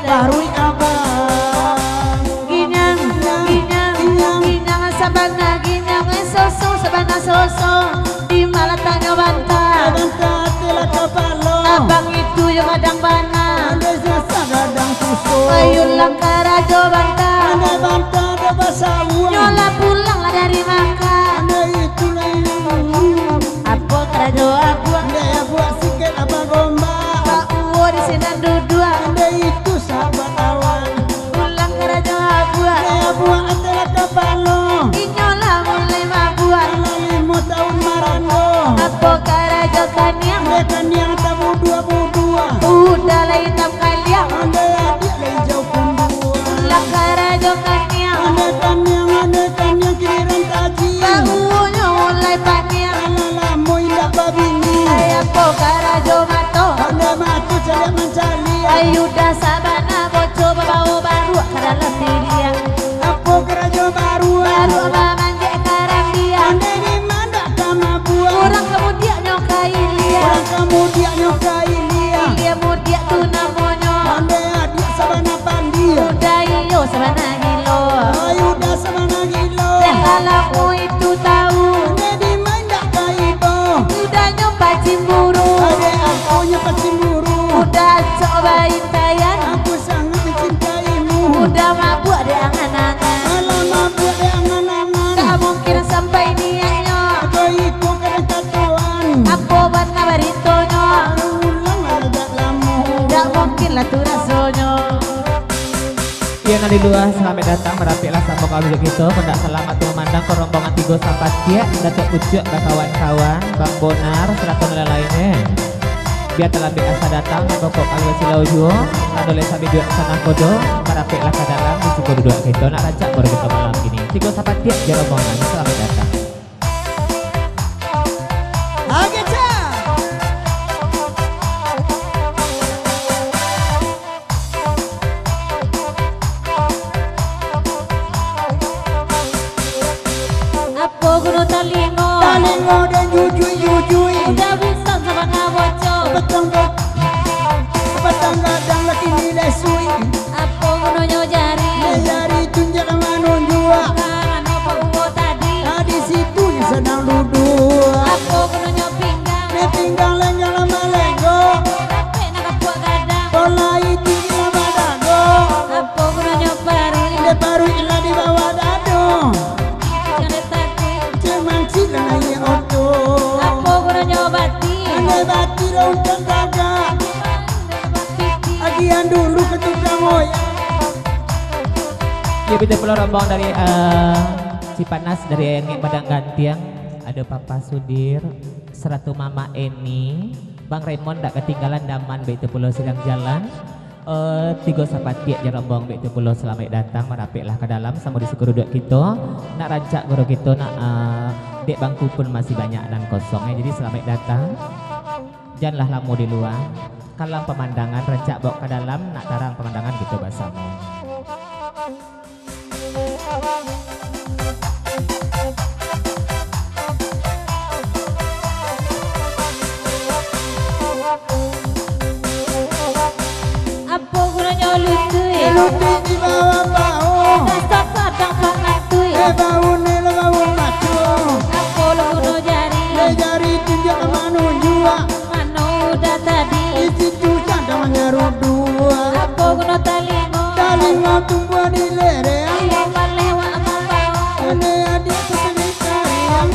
Speaker 3: Barui abang.
Speaker 2: Ginyang sabana ginyang soso sabana soso di malatanya bantah.
Speaker 3: Bantah telah kepala.
Speaker 2: Abang itu yang kadang bana.
Speaker 3: Anda jasa gadang susu.
Speaker 2: Ayulah karajo bantah.
Speaker 3: Anda bantah ada bahasa uang.
Speaker 2: Nyola pulang lah dari makan.
Speaker 3: Anda itu lain.
Speaker 2: Apa karajo aku?
Speaker 3: Anda ya buat sikit apa gombak.
Speaker 2: Pak Uwo di sini dua.
Speaker 3: Anda itu sahabat awan.
Speaker 2: Pulang karajo aku.
Speaker 3: Anda ya buat telah kepala.
Speaker 2: Inyola mulai mabuan.
Speaker 3: 5 tahun marando.
Speaker 2: Apa karajo kaniang?
Speaker 3: Mereka yang tamu dua.
Speaker 2: Udah lah hitam kaliang.
Speaker 3: Anda adik lain jauh pundua.
Speaker 2: Pulang karajo kaniang.
Speaker 3: Anda kan yang kiriran taji.
Speaker 2: Pak Uwo mulai paniang.
Speaker 3: Alala mo indah babini.
Speaker 2: Apa karajo mato.
Speaker 3: Anda matu cari mencari.
Speaker 2: Ayu dah sabana boco bawa baru kadalam dia.
Speaker 3: Apa kerajo baru.
Speaker 2: Baru mamanje karang dia.
Speaker 3: Anda di mana kama buah.
Speaker 2: Orang kemudian nyokai dia.
Speaker 3: Orang kemudian nyokai
Speaker 2: semana gilo.
Speaker 3: Ayu dah semana gilo.
Speaker 2: Dan lalamu itu tahu.
Speaker 3: Jadi mendak kaibo.
Speaker 2: Udah nyoba cemburu.
Speaker 3: Ada aku nyoba cemburu.
Speaker 2: Udah cobain sayang.
Speaker 3: Aku sangat mencintaimu.
Speaker 2: Udah mabuk deh angan-angan.
Speaker 3: Kalau mabuk deh angan-angan.
Speaker 2: Gak mungkin sampai niatnya.
Speaker 3: Aku ikut ketatuan.
Speaker 2: Apa warna baritonyo.
Speaker 3: Ulang agak lama.
Speaker 2: Gak mungkin lah tuh rasanya.
Speaker 1: Iya nadi dua selamat datang merapilah sama kau duduk itu pendak selamat tuh memandang ke rombongan tiga sampat dia datuk pucuk ke kawan-kawan Bang Bonar serta lainnya biar terlebih asa datang pokok kalau silau juo adole sambil duduk sana kodo merapilah ke dalam di suku duduk itu nak racak baru kita malam ini tiga sampat dia di rombongan selamat datang.
Speaker 3: Talingo dan jujui.
Speaker 2: Udah bisa sama ngawoco.
Speaker 3: Petang gadang laki nilai sui.
Speaker 2: Apa gunanya jari?
Speaker 3: Jari tunjuk manun jua.
Speaker 2: Karena apa uwo tadi?
Speaker 3: Di situ yang sedang duduk.
Speaker 2: Apa gunanya pinggang?
Speaker 3: Pinggang lenggang lama lenggo.
Speaker 2: Tapi nak buat gadang.
Speaker 3: Pola itu lama dago.
Speaker 2: Apa gunanya pari?
Speaker 3: Baru ilah di bawah dado.
Speaker 2: Jangan tadi.
Speaker 3: Cuman cila naik oto.
Speaker 2: Apa gunanya bati?
Speaker 3: Ane bati untuk gagak. Agian dulu ke tukang moyang.
Speaker 1: Ya kita perlu rombong dari Cipanas dari Engek Padang Gantiang ada Papa Sudir seratu Mama Eni Bang Raymond tak ketinggalan daman begitu pulau sedang jalan tiga sahabat dia rombong begitu pulau selamat datang merapiklah ke dalam sama di suku duduk kita nak rancak guru kita nak dek bangku pun masih banyak dan kosongnya jadi selamat datang janganlah lama di luar kalau pemandangan rancak bawa ke dalam nak tarang pemandangan gitu bersama.
Speaker 2: Apa gunanya lutui?
Speaker 3: Lutui di bawah bau.
Speaker 2: Dasar kadang pangatui.
Speaker 3: Bau nela bau maco.
Speaker 2: Apa gunanya jari?
Speaker 3: Jari tunjuk manun jua.
Speaker 2: Mano udah tadi.
Speaker 3: Di situ cadang nyarudua.
Speaker 2: Apa gunanya talingo?
Speaker 3: Talingo tumbuh di lereng.
Speaker 2: Lewat lewat mambau.
Speaker 3: Ane adik kesini sayang.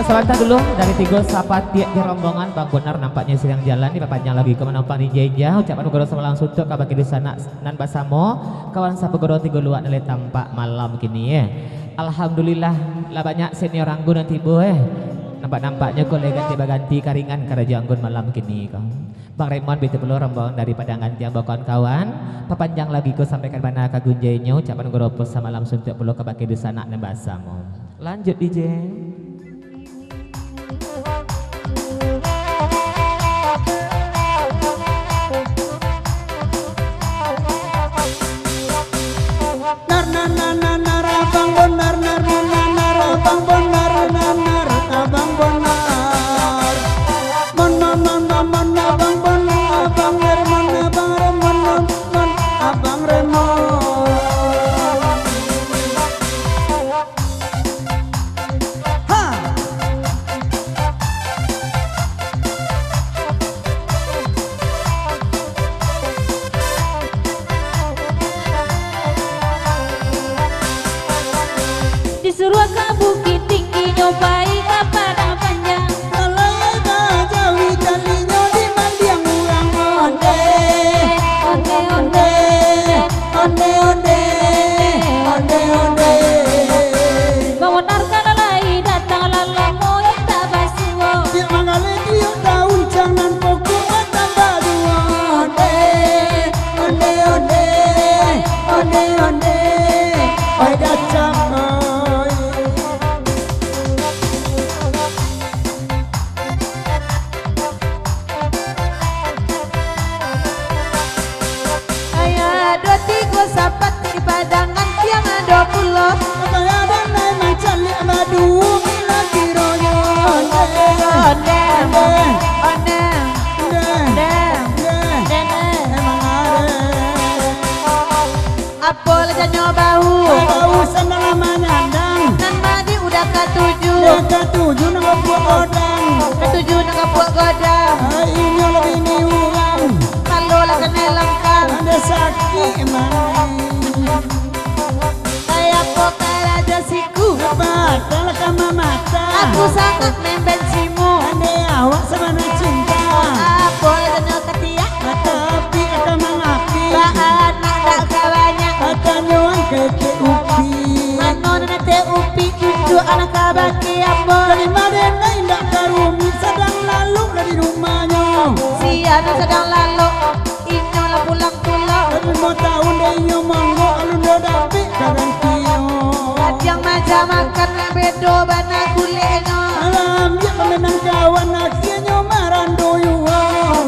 Speaker 1: Sebentar dulu dari tiga sahabat dia di rombongan Bang Bonar nampaknya sedang jalan di panjang lagi ke menampang di Jeja ucapan goro sama langsung tuh kabaki di sana nan basamo kawan sapa goro tiga luak nilai tampak malam kini ya. Alhamdulillah lah banyak senior anggun nanti boy nampak-nampaknya kolega tiba ganti karingan kerja anggun malam kini kan. Bang Raymond betul perlu rombongan dari Padang Gantiang kawan-kawan papanjang lagi ku sampaikan mana kagunjainya ucapan goro sama langsung tuh perlu kabaki di sana nan basamo. Lanjut DJ.
Speaker 3: Abang Bonar Abang Bonar Abang Bonar Mon Abang Bonar Abang Remon Abang Remon Ha
Speaker 2: Disuruh ke bukit tinggi nyobai ke padang panjang.
Speaker 3: Kalau jauhi jalinya di mandiang urang onde
Speaker 2: Onde onde
Speaker 3: onde onde onde onde
Speaker 2: Bawanar kalalai datang lalamu yang tak basuo.
Speaker 3: dia mangale dia daun jangan pokok tambah dua onde onde onde onde onde oi dacam oi
Speaker 2: Ayah dua tiga sapat di padangan tiang ada pulau.
Speaker 3: Kaya dan naik mencari madu bila kironya onde
Speaker 2: Onde onde
Speaker 3: onde
Speaker 2: onde
Speaker 3: onde
Speaker 2: onde
Speaker 3: emang ada
Speaker 2: Apa lejanyo bau
Speaker 3: Bau sandal lama nyandang
Speaker 2: Nan madi udah ketujuh
Speaker 3: Yang ketujuh nama buat odang
Speaker 2: Ketujuh nak buat godang
Speaker 3: Ini lagi ini ulang
Speaker 2: Kalau lah kena lengkap
Speaker 3: Ada sakit mana
Speaker 2: Kayak pokala jasiku
Speaker 3: Batal kama mata
Speaker 2: Aku sangat membencimu
Speaker 3: Ande awak sama cinta
Speaker 2: Apa lejanyo ketiak
Speaker 3: Tapi akan mengapi
Speaker 2: Baan nak tak kawannya
Speaker 3: Akan nyuang ke upi
Speaker 2: Mano nete upi Cucu anak kabaki apa
Speaker 3: Dari Madena indah karumi sedang lalu dari rumahnya
Speaker 2: Si anak sedang lalu Inyo lah pulang-pulang
Speaker 3: Dari mau tahun dia inyo monggo alun dapi kagantiyo
Speaker 2: Yang maja makan nak bedo bana kuleno
Speaker 3: Alam dia pemenang kawan akhirnya marando yuwa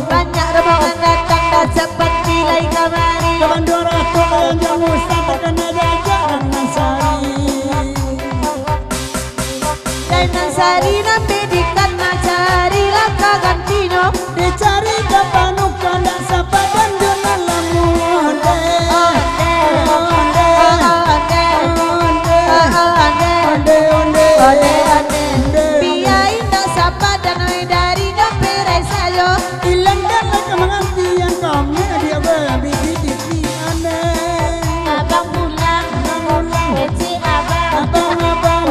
Speaker 2: Banyak rombongan datang dah cepat pilai kamari
Speaker 3: Kawan 200 yang usah terkena jajah dengan sari
Speaker 2: Dainan sari nampi dikan macari laka gantinya
Speaker 3: Dicari kapanukan tak sapa dan jangan lamu onde onde onde onde onde
Speaker 2: Biain tak sapa dan dari nyopere sayo
Speaker 3: ilang dan kemengantian kami dia berbiji di ane
Speaker 2: Abang pulang
Speaker 3: ulang
Speaker 2: Eci abang
Speaker 3: abang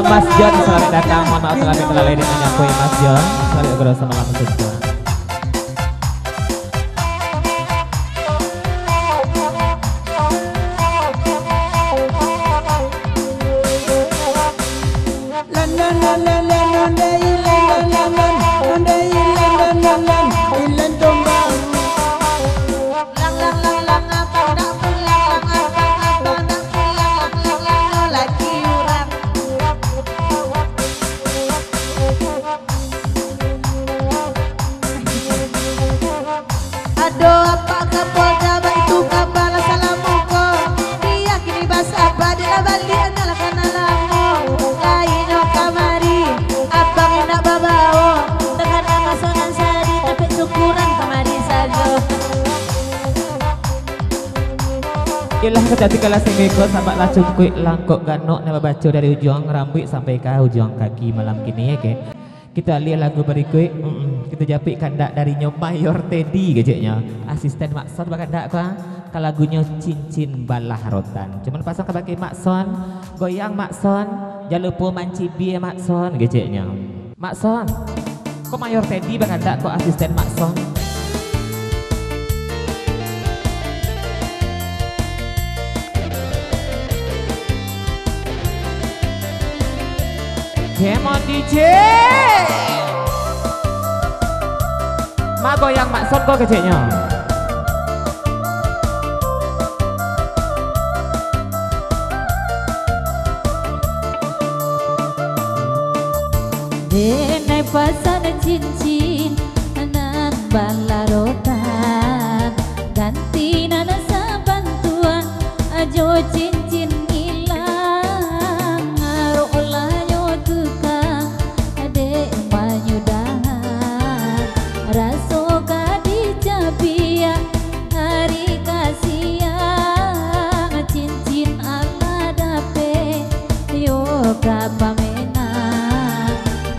Speaker 1: Mas John selamat datang, mohon maaf selamat melalui dengan nyakui Mas John. Selamat berusaha sama langsung semua.
Speaker 2: Lang lang lang lang abang tak pulang Lang abang tak pulang Lang lang lang lagi urang Aduh apa kapolda itu kabar salamuko Dia kini basah pada balik adalah karena lamu Lainnya kamari abang nak babawo Dengan nama sonan sari tapi syukuran kamari saja
Speaker 1: Ilah kejati kala sing meko sampai lah cungkuy langkok ganok nama baca dari ujung rambut sampai ke ujung kaki malam kini ya ke. Kita lihat lagu berikut. Kita japik kandak dari Mayor Teddy keceknya. Asisten Makson bahkan dak ka. Ka lagunya Cincin Balah Rotan. Cuman pasang ke baki Makson, goyang Makson, jangan lupa mancibi Makson keceknya. Makson. Kok Mayor Teddy bahkan dak kok asisten Makson? Come on DJ. Ma goyang Makson kok keceknya.
Speaker 2: Denai pasang cincin nan balarotan ganti nana sabantuan ajo cincin hilang arolah nyo tukang ade manyudahan raso kadi capia hari kasia cincin ala dape yo kapamena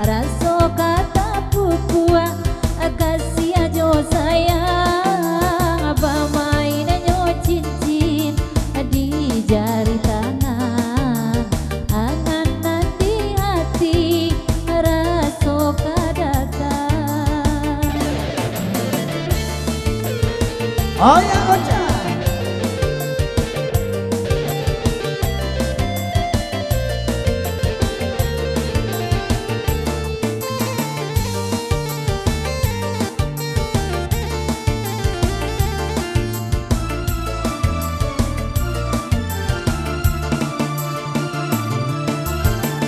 Speaker 2: raso kata pupua kasih ajo sayang apa mainannya cincin di jari tangan angan di hati raso kadatan
Speaker 3: Oh ya Ocha.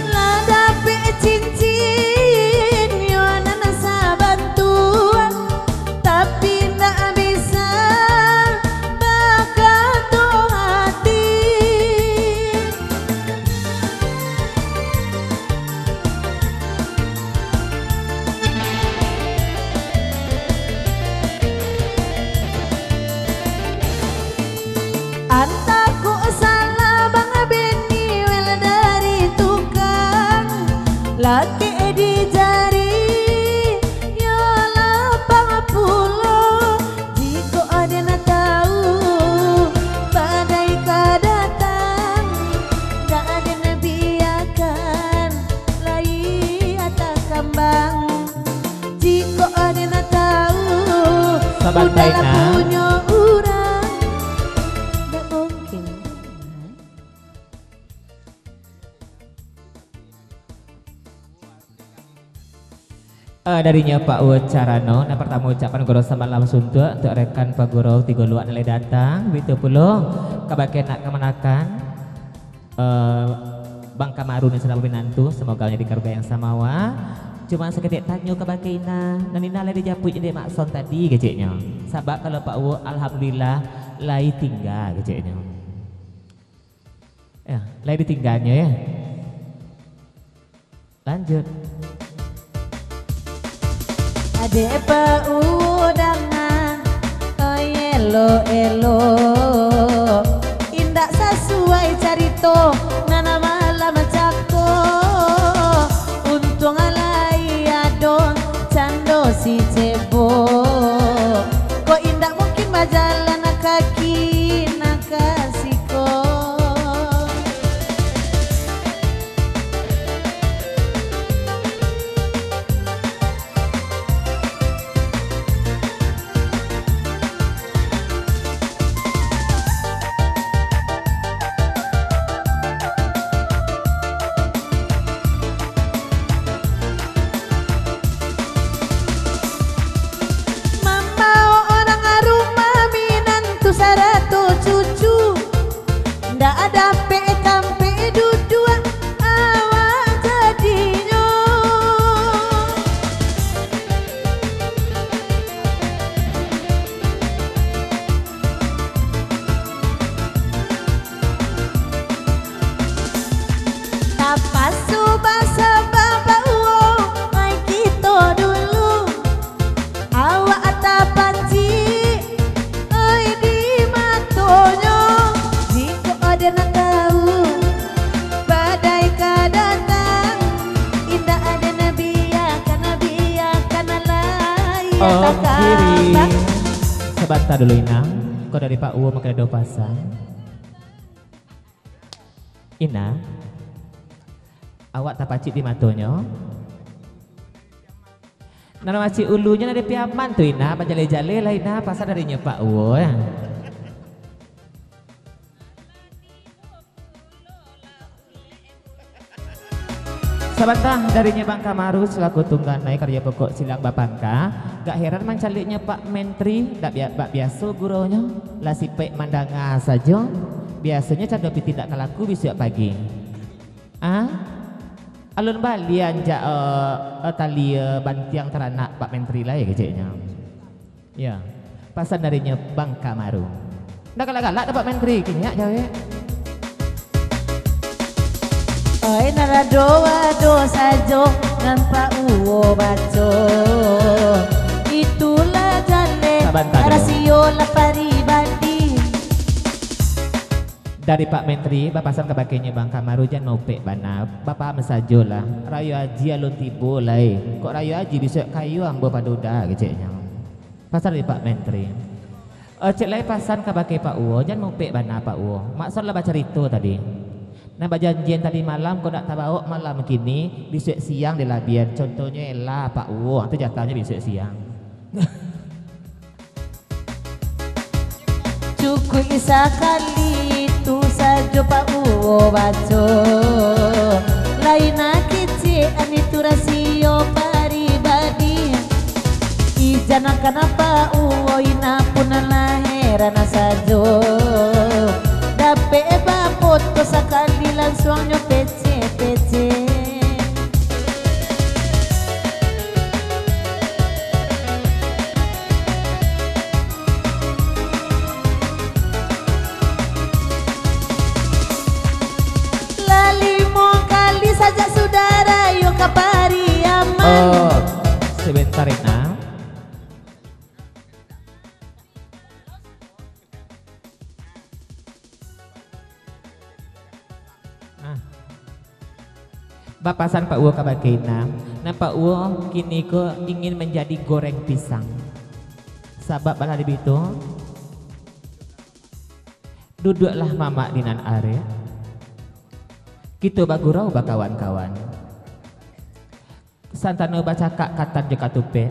Speaker 2: Ladapi cincin yo nana sabantuan tapi tak bisa
Speaker 1: Sabantai
Speaker 2: Udah
Speaker 1: na.
Speaker 2: punya urang beongkel.
Speaker 1: Darinya Pak Uwe Carano, nah pertama ucapan guru semalam suntuk untuk rekan Pak Guru tiga luak nilai datang, itu pula kabakai nak kemenakan Bang Kamaru ni sedang binantu, semoga jadi karga yang samawa. Cuma seketik tanya kebakai ina, nanina lagi dijaput jadi makson tadi keciknya. Sabak kalau Pak Uwe alhamdulillah lai tinggal keciknya. Ya, lai ditinggalnya ya. Lanjut.
Speaker 2: Ade pa udangan oh elo indak sesuai carito nana malam cako untung alai adon cando si cebo kok indak mungkin bajalan kaki nakasiko.
Speaker 1: Kiri. Sebentar dulu Ina, kau dari Pak Uwo makan do pasang. Ina, awak tak pacik di matonya. Nana macik ulunya ada piaman tuh Ina, jale-jale lah Ina, pasar darinya Pak Uwo ya. Sebentar darinya Bang Kamaru selaku tunggal naik karya pokok silang Bapangka. Gak heran mencaliknya Pak Menteri, dak biasa gurunya lah sipek mandanga saja. Biasanya cadopi tidak kalaku besok pagi. Alun Bali anja tali bantiang teranak Pak Menteri lah ya keciknya. Ya, pasan darinya Bang Kamaru. Dak galak-galak Pak Menteri kinyak jauh.
Speaker 2: Oi nara doa dosa jo nampak uwo baco itulah jale rasio la paribadi.
Speaker 1: Dari Pak Menteri bapasan kebakinya Bang Kamaru jan nopek bana bapak mesajo lah rayu aji alun tibo lai kok rayu aji bisa kayu ambo paduda keceknya pasar dari Pak Menteri. Cek lai pasan kebaki Pak Uwo jan nopek bana Pak Uwo maksud lah baca itu tadi. Nah janjian tadi malam kau nak tahu malam kini besok siang di labian contohnya elah Pak Uwo itu jatahnya besok siang.
Speaker 2: Cukup sekali itu saja Pak Uwo baco lain kecil itu rasio paribadi ijana kenapa Uwo ina pun lahiran saja dapat foto sekali langsung nyo pece. Lalimo kali saja saudara yo kapari aman.
Speaker 1: Sebentar Ina. Bapasan Pak Uwo kabakina. Nah Pak Uwo kini ko ingin menjadi goreng pisang. Sabab bala itu duduklah mama dinan are. Kita bagurau bakawan-kawan. Santano baca kak katan joka tupe.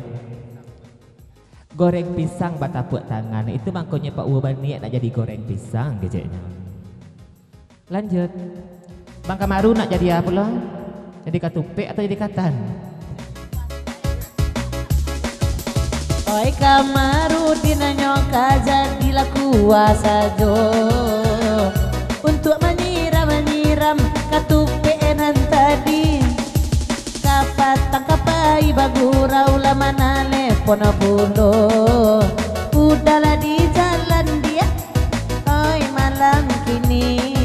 Speaker 1: goreng pisang batapuk tangan itu makanya Pak Uwo berniat nak jadi goreng pisang keceknya. Lanjut, Bang Kamaru nak jadi apa loh? Jadi katupek atau jadi katan?
Speaker 2: Oi Kamaru dinanyoka jadilah kuasa jo untuk menyiram katupenan tadi kapatang kapai bagurau lamana lepono bulo udahlah di jalan dia oi malam kini.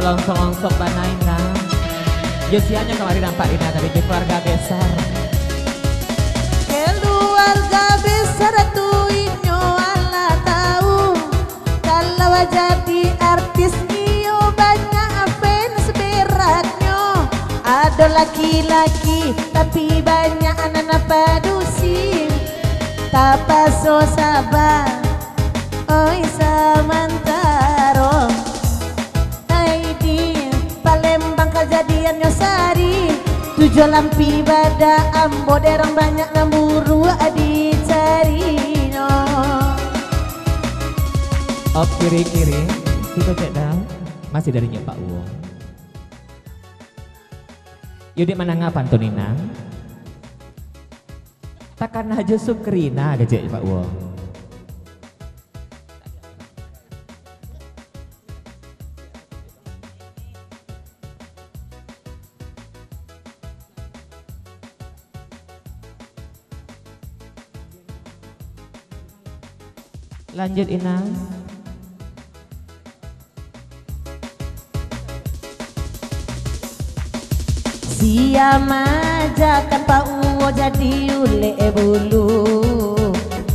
Speaker 1: Longsong-longsong banaina Josianya kemarin nampak Rina tadi di keluarga besar.
Speaker 2: Keluarga besar tuh inyo ala tahu kalau jadi artis iyo banyak fans beratnya. Ada laki-laki tapi banyak anak padusi tak so sabar oi samantaro Palembang kejadiannya sari tujuh lampi bada ambo derang banyak namburu dicari no.
Speaker 1: Oh kiri-kiri kita cek dah masih dari Pak Uwo. Yudi mana Pantunina takkan aja Sukrina kecek Pak Uwo. Lanjut Inang.
Speaker 2: Siapa ajakan Pak Uwo jadi ule bulu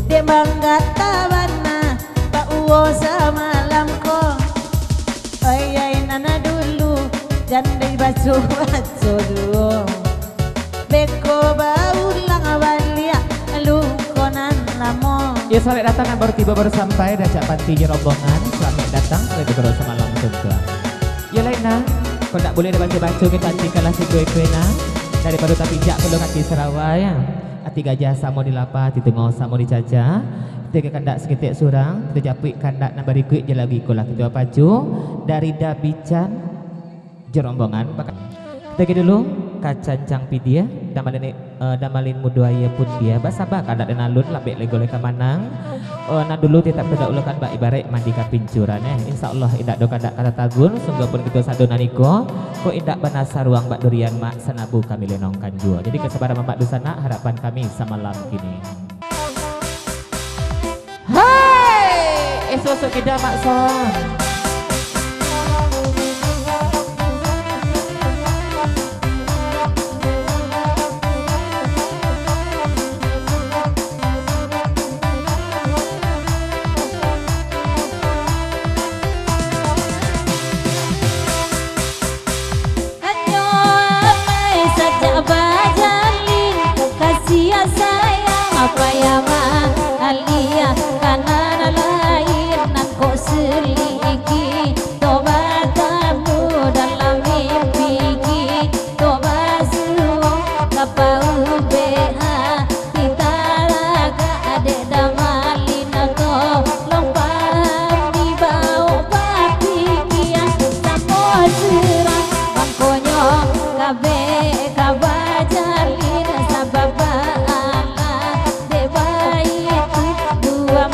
Speaker 2: dia bangga tawana Pak Uwo semalam ko ayai nana dulu jandai bacu dulu beko baulang awalia lu konan lamo.
Speaker 1: Ya selamat datang baru tiba baru sampai Dacak Panti rombongan. Selamat datang lebih terus semalam tentu. Ya lainnya, kau tak boleh baca-baca kita kalah si kue-kuena daripada tapi jak belum hati Sarawaya. Hati gajah samo dilapa, hati tengok samo dicaca. Kita kandak seketik surang, kita japuk kandak nak beri kuit je lagi kulah kita pacu dari Dabican jerombongan. Kita ke dulu kacancang pidia damalin muduaya pun dia basabak ada dan alun labek lego leka manang na dulu tetap tidak ulakan bak ibarat mandi kapincuran insyaallah indak do kandak kata tagun sungguh pun kita sadonaniko ko indak banasa ruang bak durian mak sanabu kami lenongkan jua. Jadi kesabaran mak dusana harapan kami semalam kini. Hai esok kita mak son.
Speaker 2: Apa ya ma alia kanan lain nak kok seliki toba kamu dalam mimpi toba semua kapau bea kita raga adek damalin atau lompat di bawah papikian samo serang bangkonyo kabe kabajalin sababa dua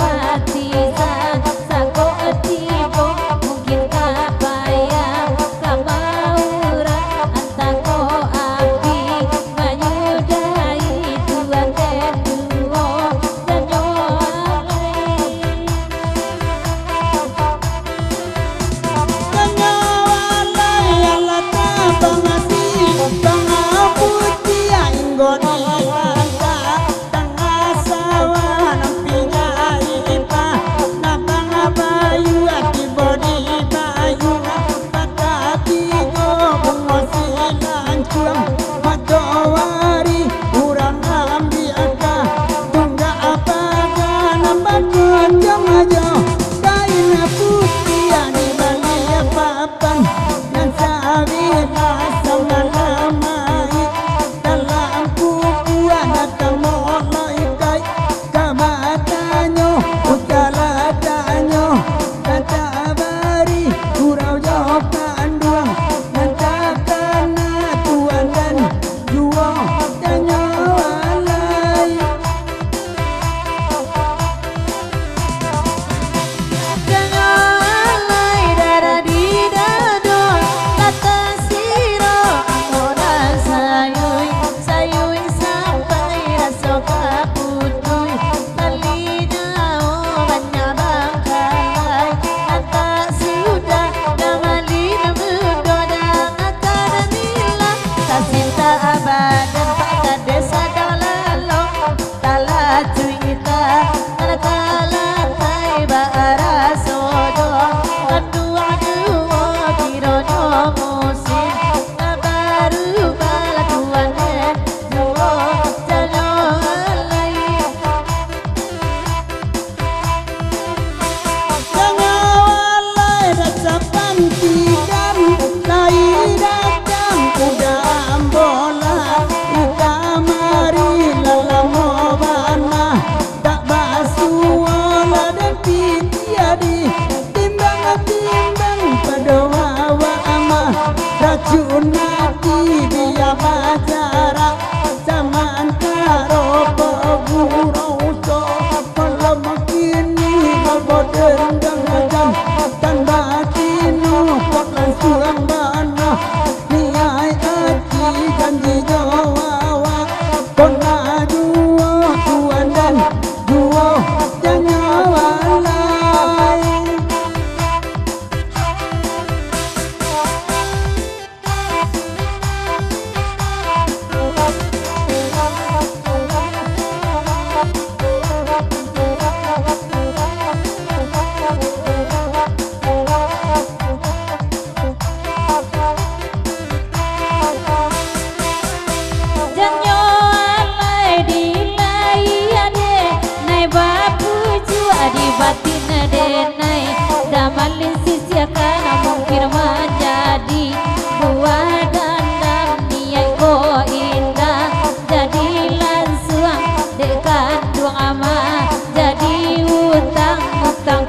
Speaker 2: lama jadi utang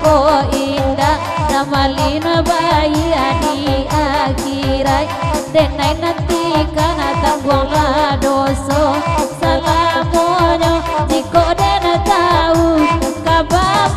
Speaker 2: ko indah namalina bayi di akhirat denai nanti karena tangguanglah dosa salamonyo jiko dena tahu kabar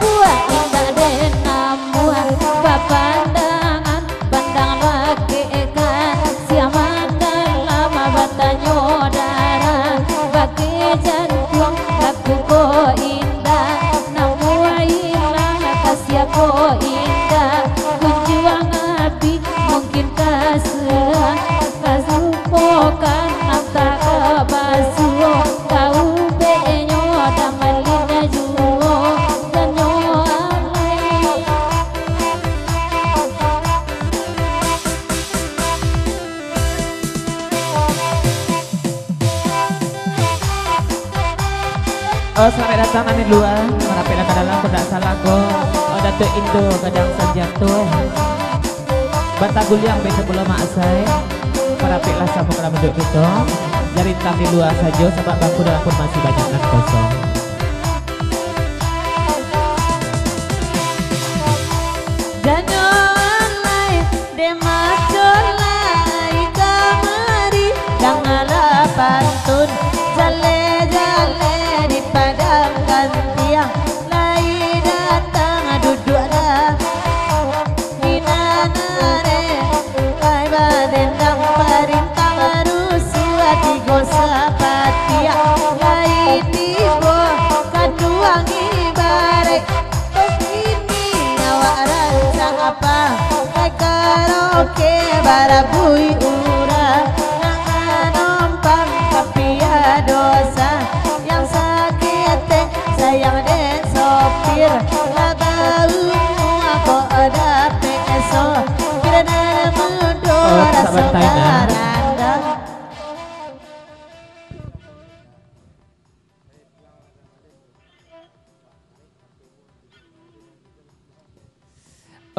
Speaker 2: buat indah dena muat papandangan pandang lakekan siaman dan lama batanyo darah bagi jantung laku ko indah namu hilang kasih ko indah kunjuang api mungkin kasuhan kasupokan nafta kebasuh kau benyo damalina juo danyo alai.
Speaker 1: Selamat datang nanti dua merapitlah ke dalam tidak salah ko Datuk Indo kadang senjatuh Batagul yang besok belum maksai merapitlah sama kerana duduk kita dari di luar saja sebab bangku dalam pun masih banyak dan kosong.
Speaker 2: Janyo alai demacholai kamari janganlah pantun jale-jale di padang gantiang lai datang duduk dah minanare kai badendang parintang rusua tigo sapatia lai tigo kaduangi bare ini awak rancang apa kai karaoke barabui ura numpang kapia dosa yang sakit sayang den sopir labau aku ada peso kirana mudo rasa karanda.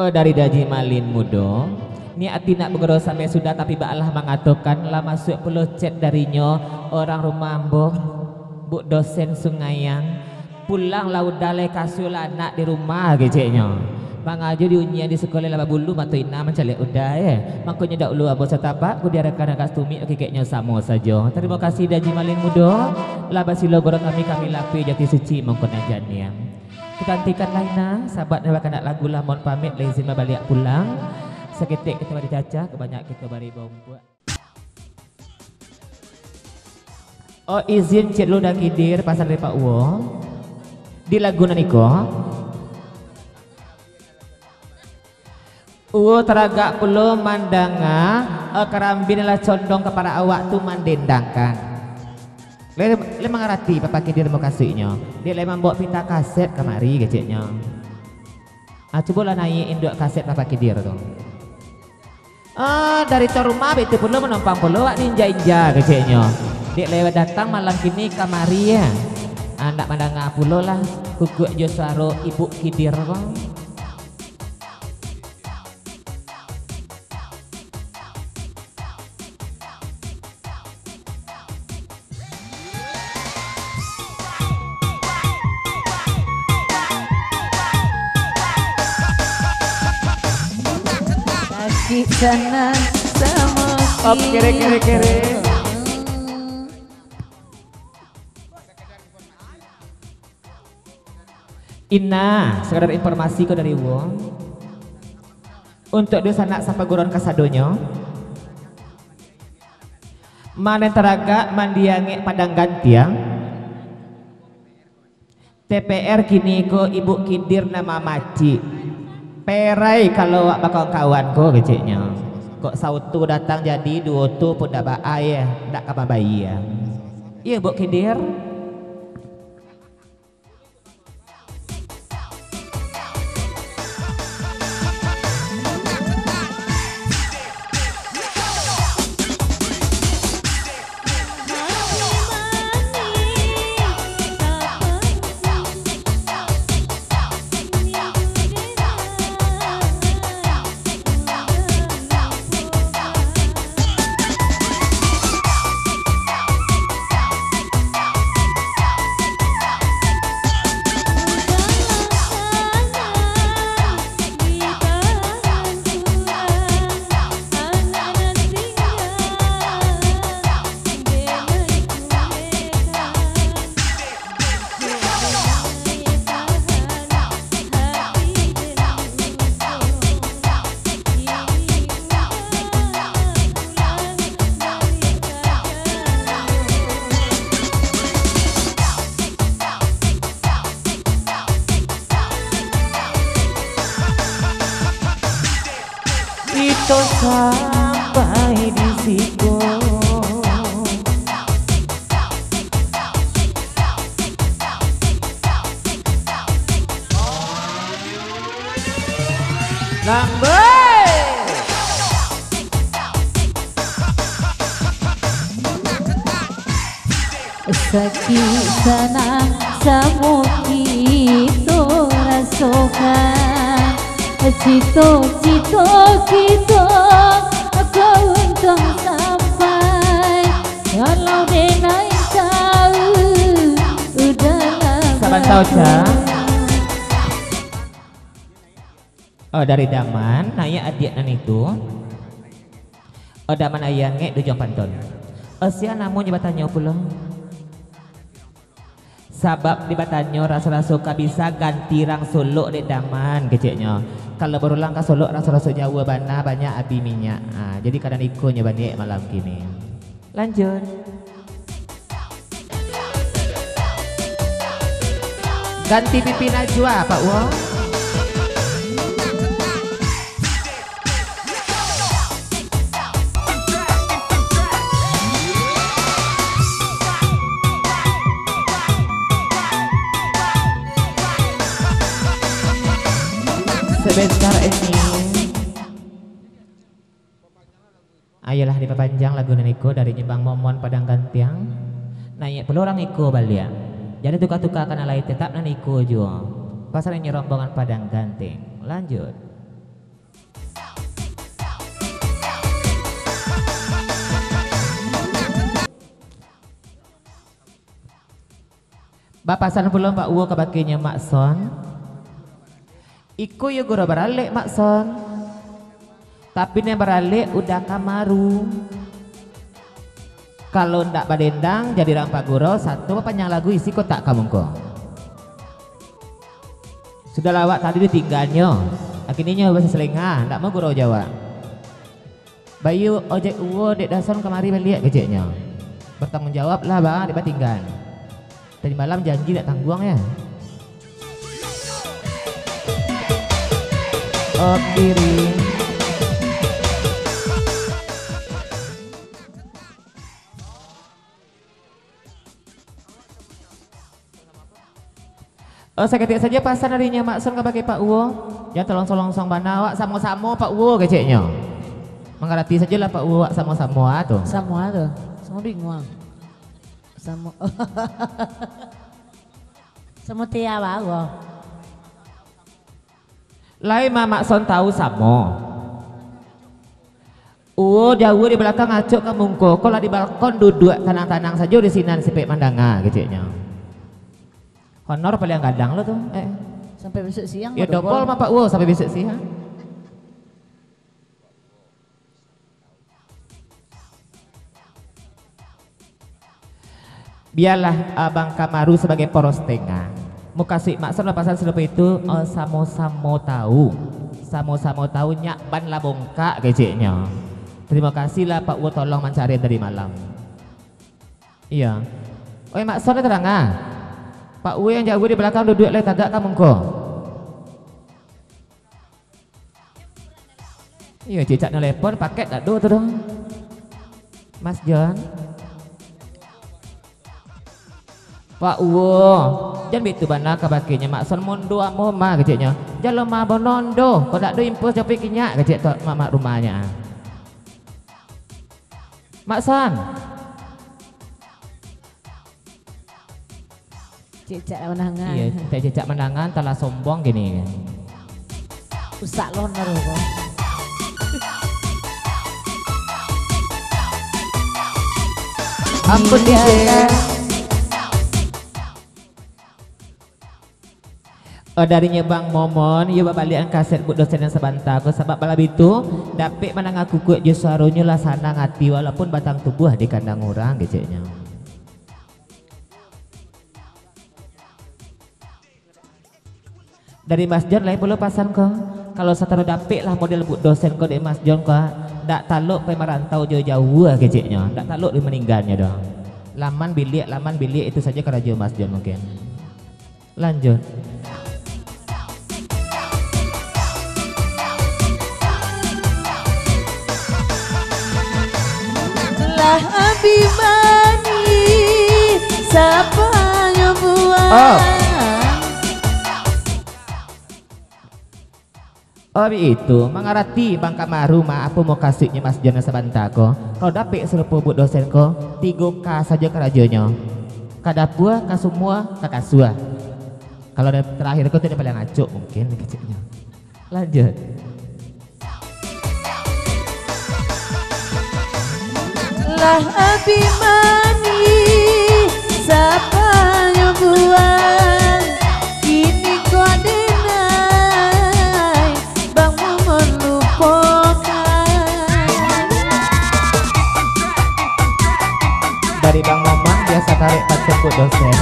Speaker 1: Dari Daji Malin Mudo ni ati nak bergerak sampai sudah tapi baalah mengatakan lah masuk puluh chat darinya orang rumah amboh bu dosen Sungayan pulang laut dalai kasul anak di rumah geceknya mengajar di ujian di sekolah laba bulu matu ina mencalik udah makanya dak ulu abos setapak ku diarakan agak stumi kekeknya sama saja. Terima kasih Daji Malin Mudo laba silo gorong kami lapi jati suci mongkon ajannya. Kita hentikan lainnya sahabat nak nak lagu lah mohon pamit lazim balik pulang seketik kita bari caca kebanyak kita bari bomba. Izin cek lu dah kidir pasal dari Pak Uwo di lagu naniko Uwo teragak pulau mandanga kerambin lah condong kepada awak tu mandendangkan le mengerti papa kidir mau kasihnya dia le membawa pita kaset kemari geceknya cobalah naik induk kaset papa kidir tu dari rumah itu pula menumpang pula wak ninja-inja geceknya dia lewat datang malam kini kamari ya anak mandanga pula lah kukuk josaro ibu kidir bang.
Speaker 2: Di sana sama
Speaker 1: kere. Inna, sekedar informasi ko dari Wo. Untuk di sana sampai guron kasadonyo. Mana teraga mandiange padang gantiang. TPR kini ko ibu kidir nama Maci. Perai kalau bakal kawan ko keciknya kok sautu datang jadi dua tu pun dak baai ya dak apa bayi ya iya bu kidir foto sampai di situ. Lambe
Speaker 2: sakit sana samukito rasokan cito-cito kita kau untung sampai kalau denai tahu udahlah
Speaker 1: saban tahu cah. Oh dari daman naya adik nan itu. Oh daman ayang ngek dujong panton. Sia namun nyebatannya pulang. Sabab di batanyo rasa-rasa bisa ganti rang suluk di daman keceknya. Kalau berulang ke suluk rasa-rasa Jawa bana banyak abi minyak. Jadi kadang ikonya banyak malam kini. Lanjut. Ganti pipi Najwa Pak Wo. Sebentar ini ayolah diperpanjang lagu Niko dari Nyebang Momon Padang Gantiang. Nanya perlu orang Niko balia. Jadi tukar-tukar karena lain tetap Niko juga. Pasarnya rombongan Padang Ganting. Lanjut. Bapasan pulang Pak Uwo kebakinya Mak Son. Iku ya guru beralik Mak Son. Tapi nih beralik udah kamaru. Kalau ndak badendang jadi rampak guru satu panjang lagu isi kotak kamu kok. Sudah lawak tadi ditinggalnya. Akhirnya bahasa selengah ndak mau guru Jawa. Bayu ojek uwo dek dasan kemari balik keceknya. Bertanggung jawab lah bang dek tinggal. Tadi malam janji ndak tangguang ya. Oh kiri. Oh seketik saja pasan harinya Mak Son kebagai Pak Uwo. Ya tolong-tolong bana wak samo-samo Pak Uwo keceknya. Mengerti sajalah Pak Uwo samo-samo tuh.
Speaker 2: Samo tuh. Samo bingung. Samo. Samo tia bago.
Speaker 1: Lai Mak Son tahu samo. Jauh di belakang ngacuk ke mungko. Kalau di balkon duduk tenang-tenang saja di sini sepek mandanga keceknya. Honor paling kadang lo tuh.
Speaker 2: Sampai besok siang.
Speaker 1: Ya double mah Pak Wo sampai besok siang. Biarlah Abang Kamaru sebagai poros tengah. Mau kasih maksud lepasan selepas itu samo-samo tahu. Samo-samo tahu nyakban lah bongkak keceknya. Terima kasih lah Pak Wo tolong mencari dari malam. Iya. Maksudnya terang Pak Wo yang jauh di belakang duduk leh tagak kamu kok. Iya cicak nelpon paket tak do tuh dong. Mas John. Pak Wo, jangan begitu bana kabakinya Mak Son mondo amo ma keceknya. Jangan lemah bonondo, kau tak do impos jopi kinyak kecek tok mak rumahnya. Mak Son.
Speaker 2: Cicak menangan.
Speaker 1: Iya, cicak menangan telah sombong gini.
Speaker 2: Usak loner kok.
Speaker 1: Ampun dia. Dari Nyebang Momon, ya balikan kaset buat dosen yang sebentar. Aku sebab malam itu dapet menang aku kuat jusarunya lah sana ngati walaupun batang tubuh di kandang orang keceknya. Dari Mas John lain perlu pasan kok. Kalau satu dapet lah model buat dosen kok dari Mas John kok. Ndak taluk pe merantau jauh-jauh keceknya. Ndak taluk di meninggalnya dong. Laman bilik itu saja kerajaan Mas John mungkin. Lanjut.
Speaker 2: lah abimani sapanya buah.
Speaker 1: Oh itu mengarati Bang Kamaru mah apa mau kasihnya Mas Jona Sabantako. Kalau dapet serupa bu dosen ko 3K saja kerajanya. Kadapua ka semua kakasua. Kalau terakhir ko tidak paling ngaco mungkin kecilnya. Lanjut.
Speaker 2: Lah abimani sapanya buah. Kini kau denai Bang Momon lupakan.
Speaker 1: Dari Bang Momon biasa tarik patung bu dosen.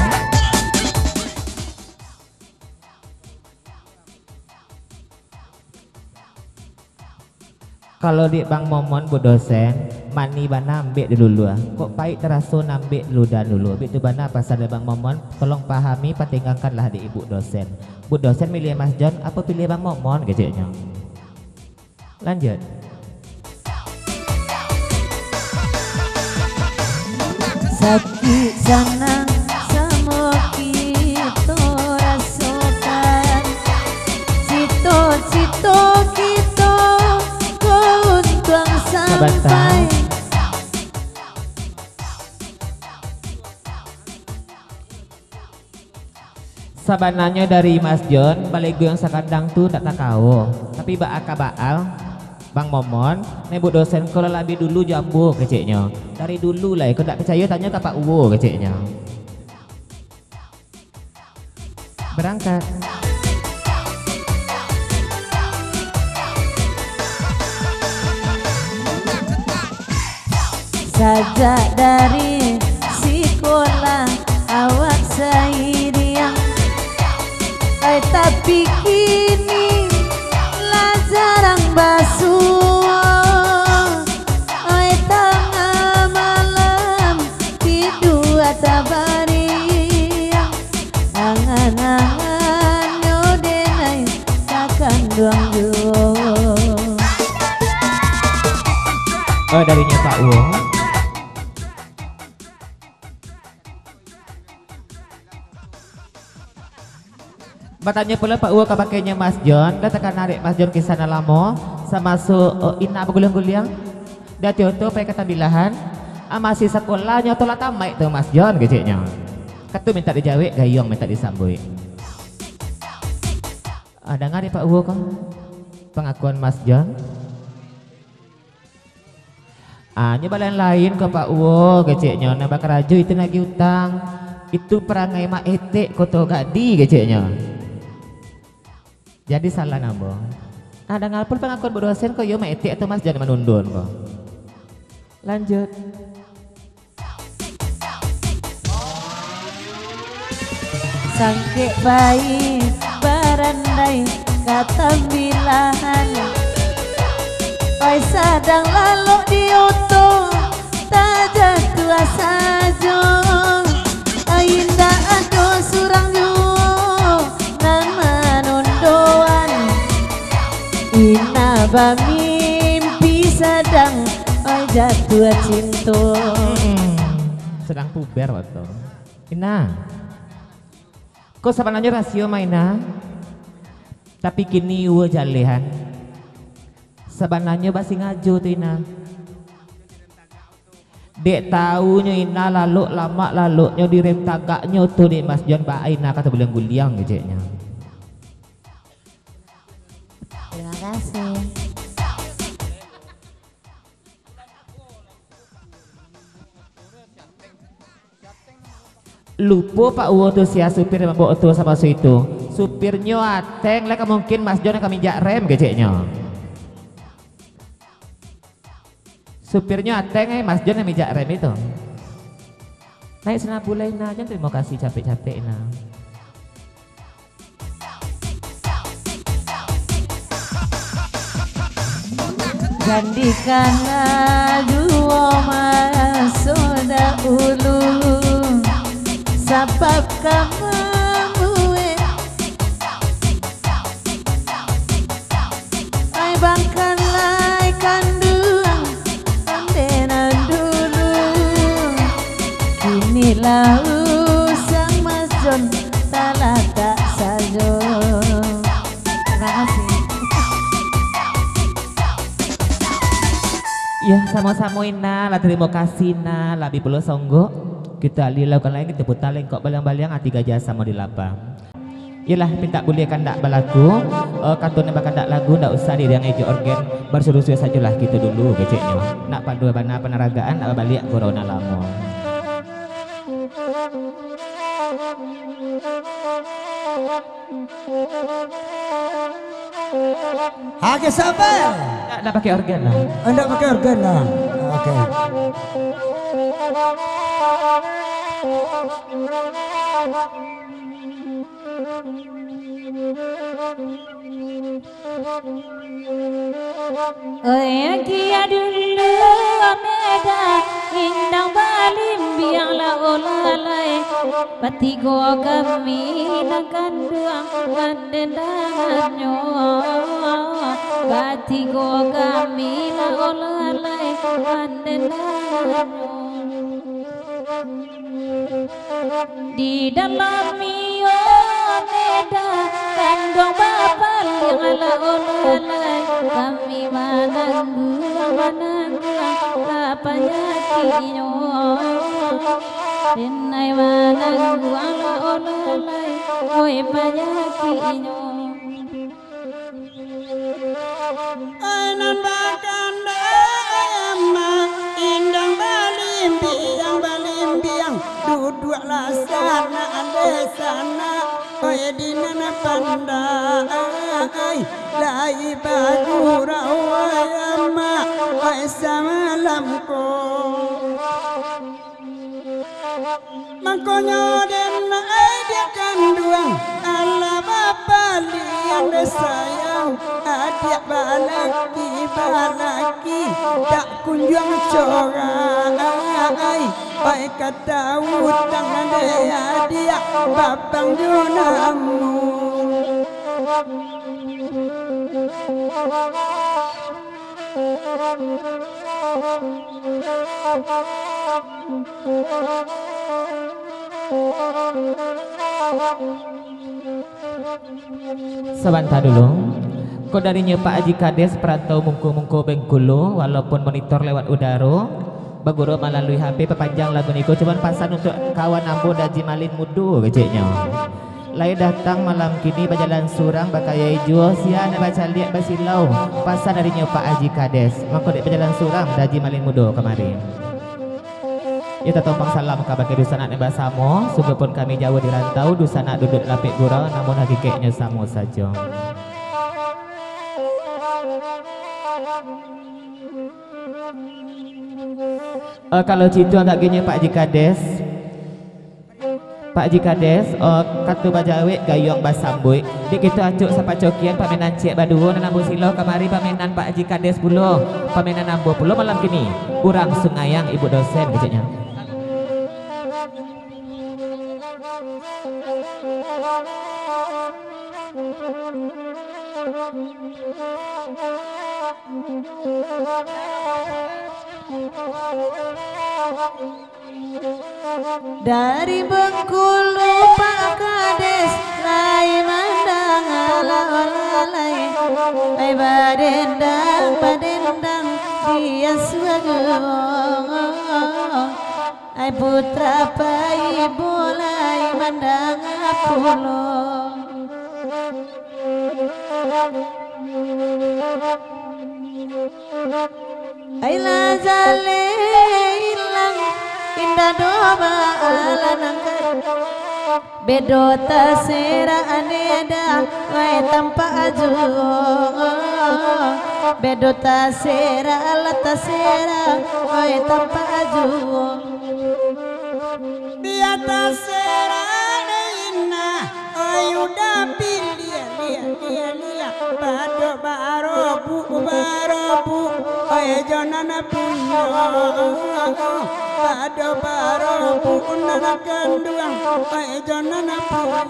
Speaker 1: Kalau di Bang Momon bu dosen mani bana ambek dulu kok baik terasa nambek dulu dan dulu itu bana pasal ada Bang Momon tolong pahami patinggalkanlah di ibu dosen. Bu dosen milih Mas John apa pilih Bang Momon kecilnya. Lanjut.
Speaker 2: Sakit senang sama kita rasakan. Cito-cito kita untung sampai.
Speaker 1: Sabananya dari Mas John balik gue yang sakandang tuh tak tahu tapi baaka baal Bang Momon nebut dosen kalau lebih dulu jambu keciknya dari dulu lah aku tak percaya tanya ke Pak Uwo keciknya berangkat
Speaker 2: Saja dari sekolah awak sayang. Tapi kini lah jarang basuh. Tengah malam tidur tak bariang. Angan-angan nyodenai takkan doang jo.
Speaker 1: oh darinya Pak Uwo. Bertanya pula Pak Uwo kapakainya Mas John, dah tekan narik Mas John ke sana lama, sama ina berguliang-guliang, dah tioto pakai kata bilahan, masih sekolahnya tolak tamat tu Mas John keciknya, katu minta dijawab, gayung minta disambui. Dengar Pak Uwo kau pengakuan Mas John. Nyoba lain-lain ke Pak Uwo keciknya, nambah keraju itu lagi utang, itu perangai mak etek koto gadi keciknya. Jadi salah nabo. Ada ngapun pengakuan berdosen kok yo metik atau Mas jangan menundun kok. Lanjut.
Speaker 2: Sangke bayi barandai kata bilahan. Oi sadang lalu di oto tak jatuh saja. Indah ado surang jo nama nondoan. Ina mimpi sedang oi jatuh cinta.
Speaker 1: Sedang puber waktu. Ina. Kok sebenarnya rasio mainan? Tapi kini uwe jalehan. Sebenarnya basi ngaju tuh Ina. Dek tahunya Ina lalu lama lalu di rem tagaknya tuh di Mas John Pak Ina kata bilang guliang gejeknya.
Speaker 2: Terima kasih.
Speaker 1: Lupa Pak Uwo tuh sia supir membawa tuh sama su itu. Supirnya ateng lah mungkin Mas John akan minjak rem gejeknya. Supirnya ateng Mas John yang mijak rem itu. Naik sana bulai na, jangan terima kasih capek-capek na.
Speaker 2: Gandikanlah dua masoda ulu, sebab kamu ay bangkanlah kandung andenan dulu. Tahu sang Mas John salah tak sajo. Terima kasih.
Speaker 1: Ya sama-sama ina lah terima kasih na labi pulau songgo kita lakukan lagi kita putar lengkok balang-balang hati gajah sama di lapang. Yalah minta boleh kan tak berlaku katun yang bakal tak lagu tak usah di yang ejo organ bersuruh-suruh sajalah kita dulu keceknya nak padu bana peneragaan nak balik corona lama.
Speaker 3: Oke sabar.
Speaker 1: Tak pakai organ lah.
Speaker 3: Anda pakai organ lah. Oke.
Speaker 2: Kia dulu meda indang balim bianglah olalai patigo kami nakan duang kandendangannya patigo kami na olalai kandendangannya di dalam mio meda kandung bapak yang ala olalai kami manangguang apanya kinyo denai manangguang la olalai oi panyakinyo
Speaker 3: Ainan bakanda ama indang balimbiang duduk lah sana ada sana oi dinana pandai lai bagura oi ama oi samalamko Makanya den dia kanduang ala bapa liang sayang adik balaki tak kunjung corang ai kata utang dia babang junamu
Speaker 1: Sebentar dulu. Kok darinya Pak Haji Kades perantau mungku-mungku Bengkulu walaupun monitor lewat udara baguro melalui HP pepanjang lagu niku cuman pasan untuk kawan ambo Daji Malin Mudu keceknya. Lai datang malam kini berjalan surang bakaya hijau sia nak baca liat basilau pasan darinya Pak Haji Kades maka dek berjalan surang Daji Malin Mudu kemarin. Ya tompang salam kabar ke dusanak nembak samo sungguh pun kami jauh di rantau dusanak duduk lapik gurau namun hakikatnya samo saja. Kalau citu agak gini Pak Haji Kades katu bajawe gayong basambui di kita acuk sapa cokian pamenan cik baduo nambu silo kamari pamenan Pak Haji Kades pulo pamenan nambu pulo malam kini urang sungayang ibu dosen keceknya.
Speaker 2: Dari Bengkulu Pak Kades lai mandang ala-alai ai badendang dia swagong ai putra pai bolai mandang apulo ai lazale ilang indah doba alanangkan bedo tasera aneda wae tanpa aju bedo tasera ala tasera wae tanpa aju
Speaker 3: biar tasera neina ayuda pilih pada barobu ay janana punya pada barobu nana kanduang ay janana punya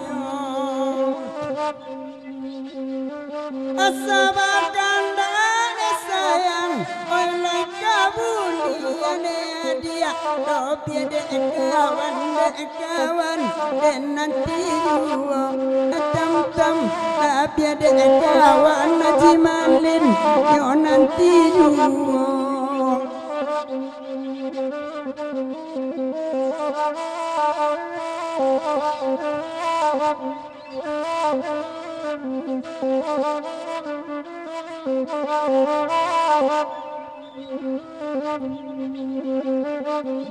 Speaker 3: asabakan dan sayang ay lengkap buliane dia dopi dek kawan dan nanti juo tam tapi dek kawan Haji Malin yo nanti juo.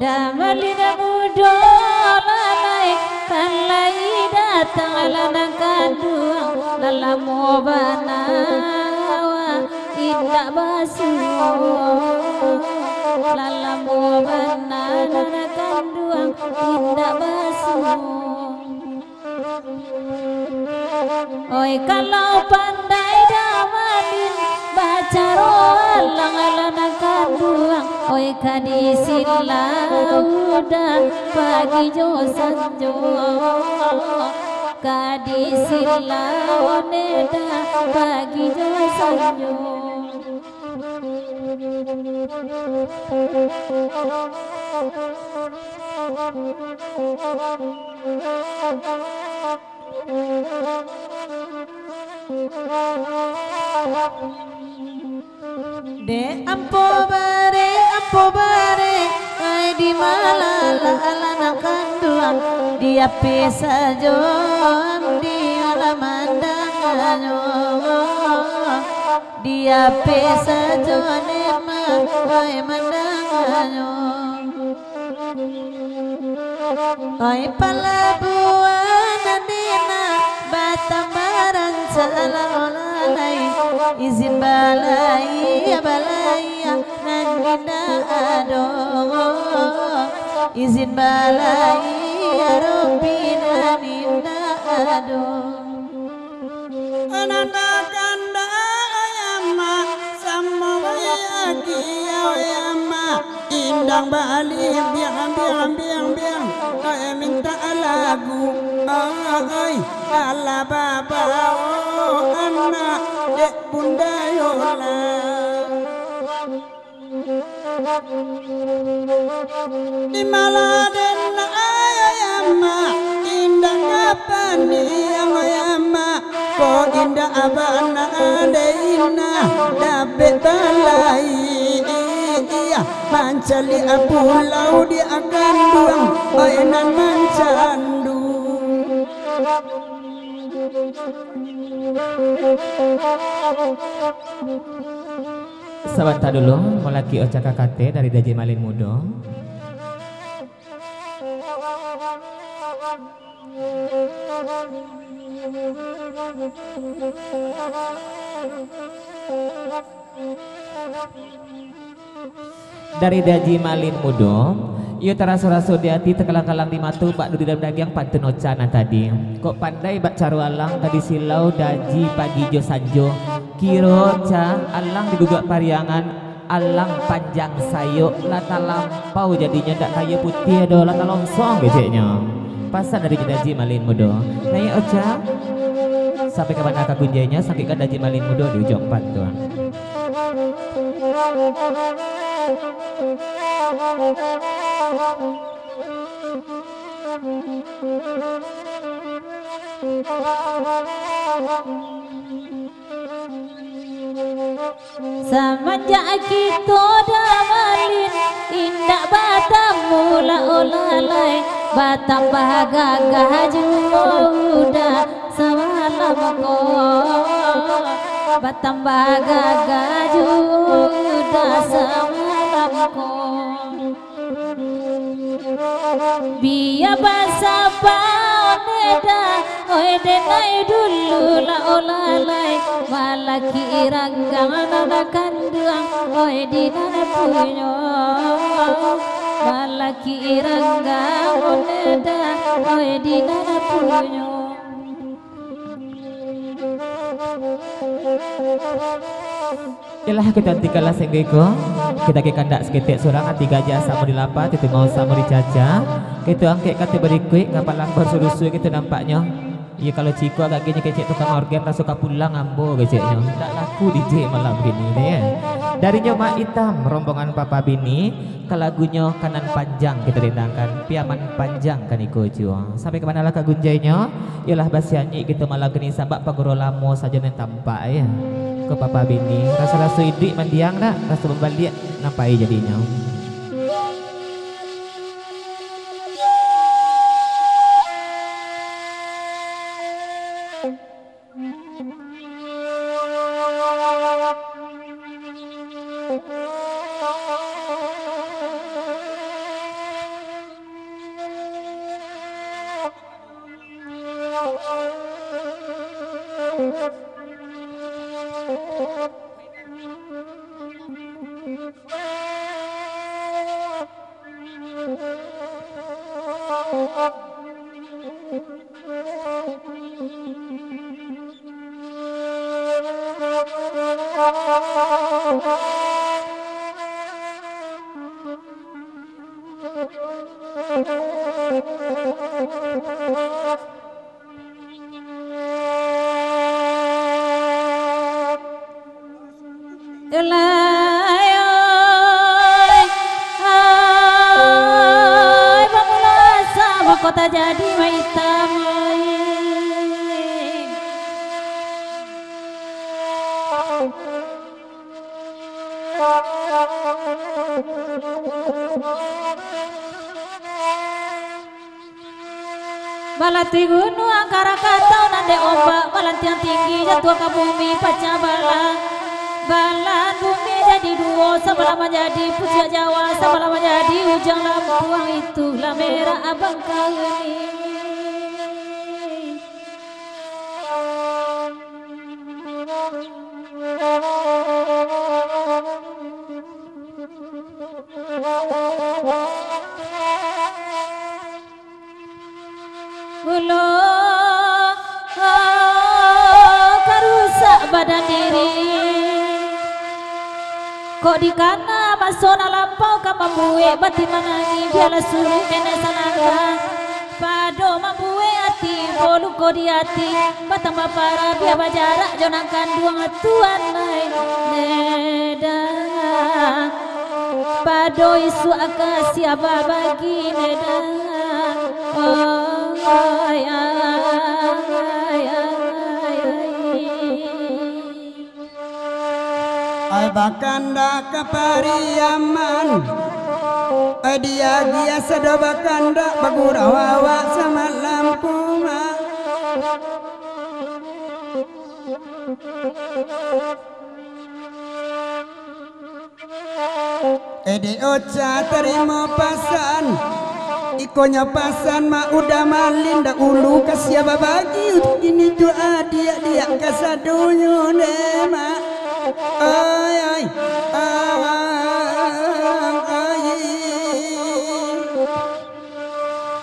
Speaker 2: Damalina mudo lalai talai datang lana kadua lalamu banawa indah basu lalamu banana kadua indah basu. Oi kalau pandai damalin baca rolang alana kaduang. Oi kadisin lauda pagi jo sanjo kadisin laoneda pagi jo sanjo. De ampo bare ai di malala alana kanduang dia pesa jon dia lamandanganyo dia pesa jon ema ai mandanganyo ai palabuan adina batambaran salalolai izin balai nandina ado izin balai Rabbi nandina ado
Speaker 3: ananda kanda ayama sama ayama indang bali biang ay minta lagu ay ala baba anak dek bunda yola di maladen ayama indah kapan yang ayama ko indah abana adeina dabe balai iya mancali pulau di akan duang mainan mancandu.
Speaker 1: Sebentar dulu, mulaki Oca KKT dari Daji Malin Mudo. Dari Daji Malin Mudo, iyo taraso-raso di hati tekalang-kalang di matu bak di dalam daging pantun Ocana tadi. Kok pandai bak carualang tadi silau daji pagi jo sanjo. Kiro ca alang digugak pariangan alang panjang sayo lata lampau jadinya dak kaya putih do lata longsong beceknya. Pasal dari Daji Malin Mudo. Nah ya Oca, sampai kapan kakak kunjainya sakikan Daji Malin Mudo di ujung pantun.
Speaker 2: Semenjak kita damalin indah batam mula olalai batam bahagagah udah semalam ko batam bahagagah udah semalam ko biya basa paoneda oi denai dulu la olalai malaki iranggang anak kandang oi dinana punyo malaki iranggang oneda oi dinana punyo.
Speaker 1: Yalah kita tikalah senggeko kita ke kandak seketik sorangan tiga jasa mau dilapa itu mau sama dicaca kita angkat kata berikut kapal langbar suruh kita nampaknya iya kalau Ciko agak gini kecek tukang organ rasa pulang ambo keceknya tak laku DJ malam begini deh ya. Dari Nyoma Hitam rombongan Papa Bini ke lagunya Kanan Panjang kita dendangkan piaman panjang kan ikojo. Sampai kemana lah kagunjainya? Ialah basianyi kita malah geni sambak pagoro lamo saja nen tampak ya. Ke Papa Bini rasa-rasa idik mandiang dah rasa membalik nampai jadinya.
Speaker 2: Kota jadi hitam. Balati gunung angkara katau nade ombak balantian tinggi jatuh ke bumi pecah balan. Balan bumi jadi dua sebelah menjadi puja Jawa sebelah menjadi ujang lampuang itulah merah abang kali. Karusak badan diri kok di kana masona lampau ka mambuwe batin manangi biala suruh kena sananga pado mambuwe ati bolu ko di ati batang bapara biar bajarak jonangkan duang atuan nai neda pado isu akasia bagi neda oh ay
Speaker 3: Ay bakanda kapariaman ay dia sada bakanda bagurawawa sama lampunga Edi oca terima pasan ikonya pasan ma udah malinda ulu kasih babagi ini doa dia kasadunyo nema ay ay ay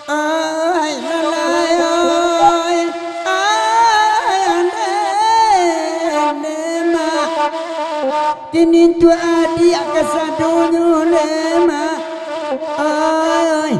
Speaker 3: ay lalay ay ay nema kini tu adia kasadunyo nema ay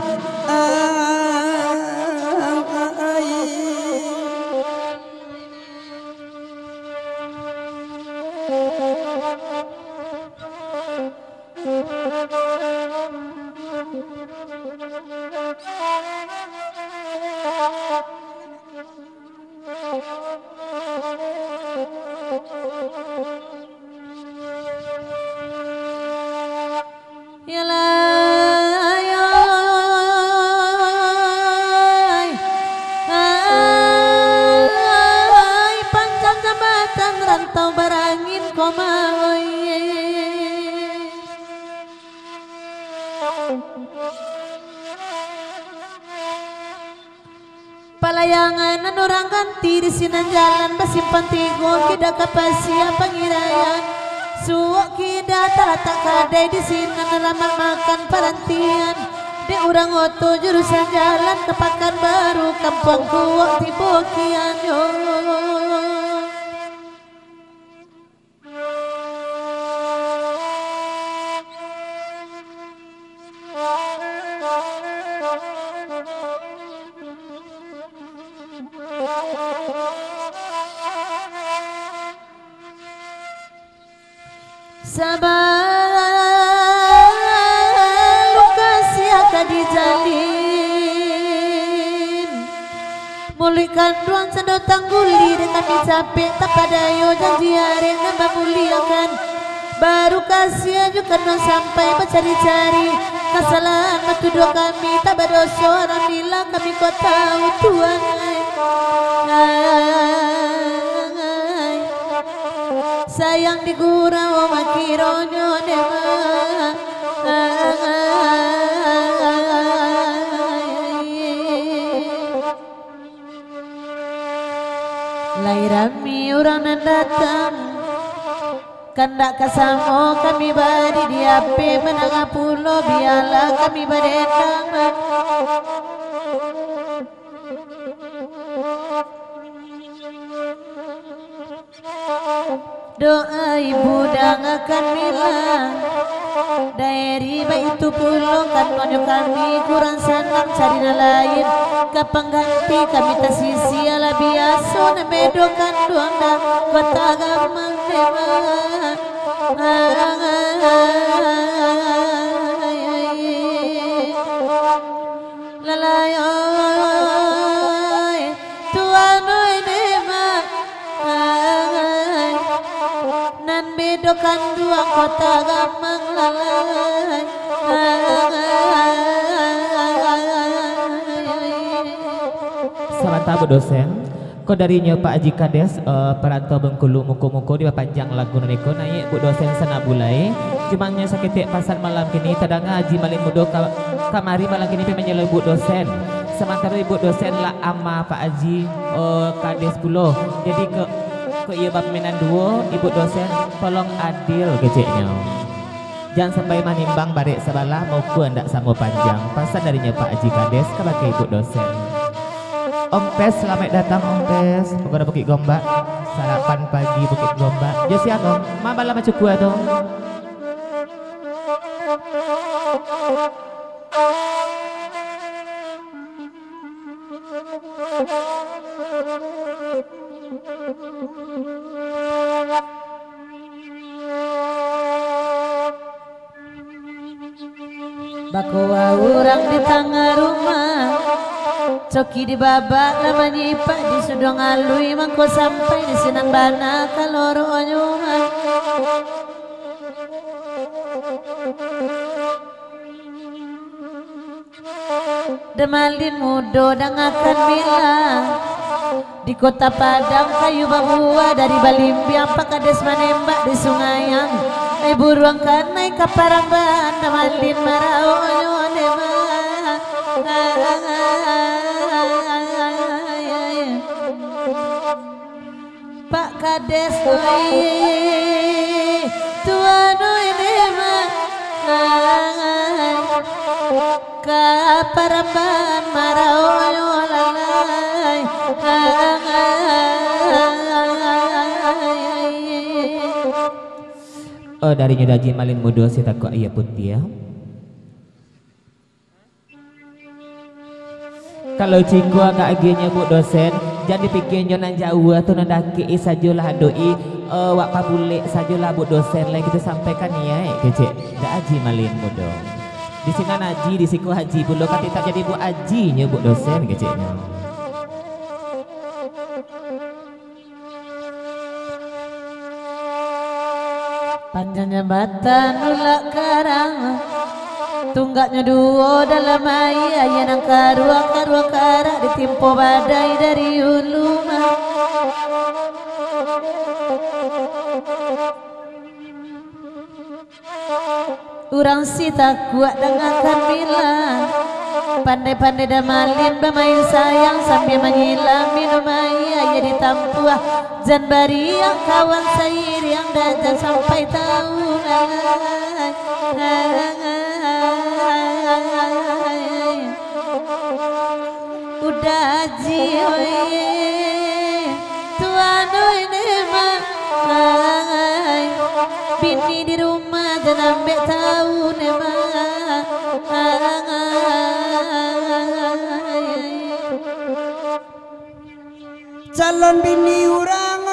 Speaker 3: ay
Speaker 2: panjang jambatan rantau barangin komawai palayangan orang ganti di sinan jalan bersimpan tigo kita kapasia pangirayan suwok kita tak kadai di sinan ramal makan perantian di orang oto jurusan jalan ke Pekanbaru kampung kuwok tibokian yo sabar luka siaka dijalin mulikan ruang sedot tangguli dengan capek tak padayo janji hari nambah muliakan baru kasih ajukan non sampai bercari-cari kesalahan metuduh kami tak berdosa bila kami kau tahu Tuhan sayang di gurau makironyo nema lairami orang nan datang kandak kasamo kami bari di ape menanga pulau biarlah kami berdendang doa ibu dan akan bilang dari baik itu pulau kan nonyo kami kurang senang cari lain kapang ganti kami tak sisi ala biasa nemedokan doa kota gamang lalayoy tuanoy nema nan bedokan dua kota gamang lalay
Speaker 1: Samanta Bu dosen ko darinya Pak Haji Kades perantau Bengkulu muko-muko di panjang lagu niko naik Bu dosen sana bulai cumanya sakit pasar malam kini tadanga Haji Malin Mudo kamari malam kini menyeloi Bu dosen sementara Ibu dosen lah ama Pak Haji Kades pulo jadi ke iya bab menan duo Ibu dosen tolong adil keceknya jangan sampai manimbang barek sebelah mau ku ndak sama panjang pasal darinya Pak Haji Kades kepada Ibu dosen. Om Pes selamat datang Om Pes bukan Bukit Gombak sarapan pagi Bukit Gombak Josia Om mama lama cukup atau
Speaker 2: bakuwa orang di tengah rumah coki di babak namanya ipak di sudong alui mangko sampai di sinan bana kaloro onyuman Demalin mudo dangakan bilang di kota Padang kayu babua dari Balimbi apa kades menembak di Sungayang buruang kanai kaparang ban Demalin marau onyonema Pak Kades tuan nema kaparamban marau lalai
Speaker 1: dari Haji Malin Mudo sita ko iya putih ya. Kalau cikgu agak aginya Bu dosen jadi pikirnya nan jauh atau nan daki sajalah doi wak pabule sajalah Bu dosen lagi kita sampaikan ya kecek dak Haji Malin Mudo di sini Haji di siku Haji pulau kan tak jadi Bu Hajinya Bu dosen keceknya
Speaker 2: panjang jembatan ulak karang tunggaknya duo dalam air yang karua karak ditimpo badai dari hulu urang si tak kuat dengarkan bilang pandai-pandai damalin bermain sayang sambil menyilam minum air ya ditampuah jan bariak kawan sair yang dajan sampai tahu udah Haji tuan nema bini di rumah jangan ambek tahu nema
Speaker 3: calon bini urang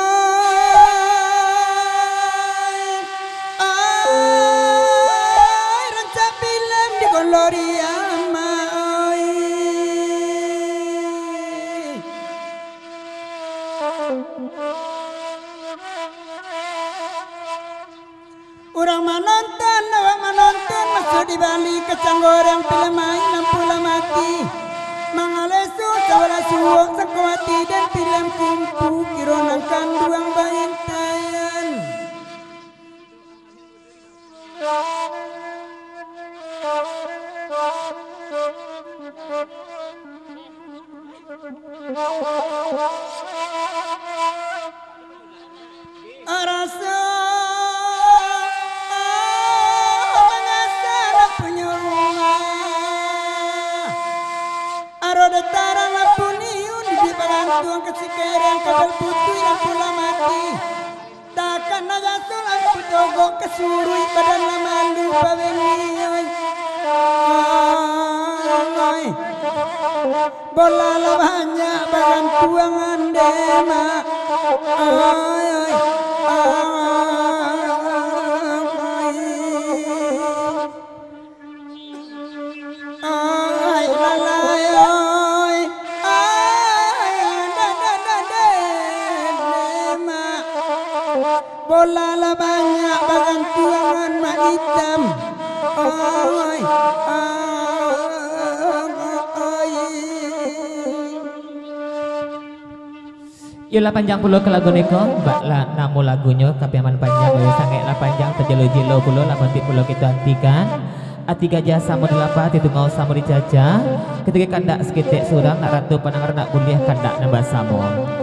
Speaker 3: Urang menonton, awak menonton masuk di Bali kecanggorang film main lampu mati. Mangalesu sawala suwok sakwati dan film kumpu kironang kanduang baintayan. Arasa mengasar penyurungan aroda tarang lapuniun di pagantuang kesikerang kabel putih lampu mati takkan nagasul lampu dogok kesurui badan lamalu pawenioy bola banyak bagantuangan dema bola banyak bagantuangan mak hitam
Speaker 1: Yola panjang pulau ke lagu neko, baklah namu lagunya kapiaman panjang dari sangai lah panjang terjelo-jelo pulau lah bantik pulau kita antikan. Ati gajah sama delapat itu mau sama dicaca. Ketika kandak sekitik surang nak ratu panangar nak kuliah kandak nambah samo.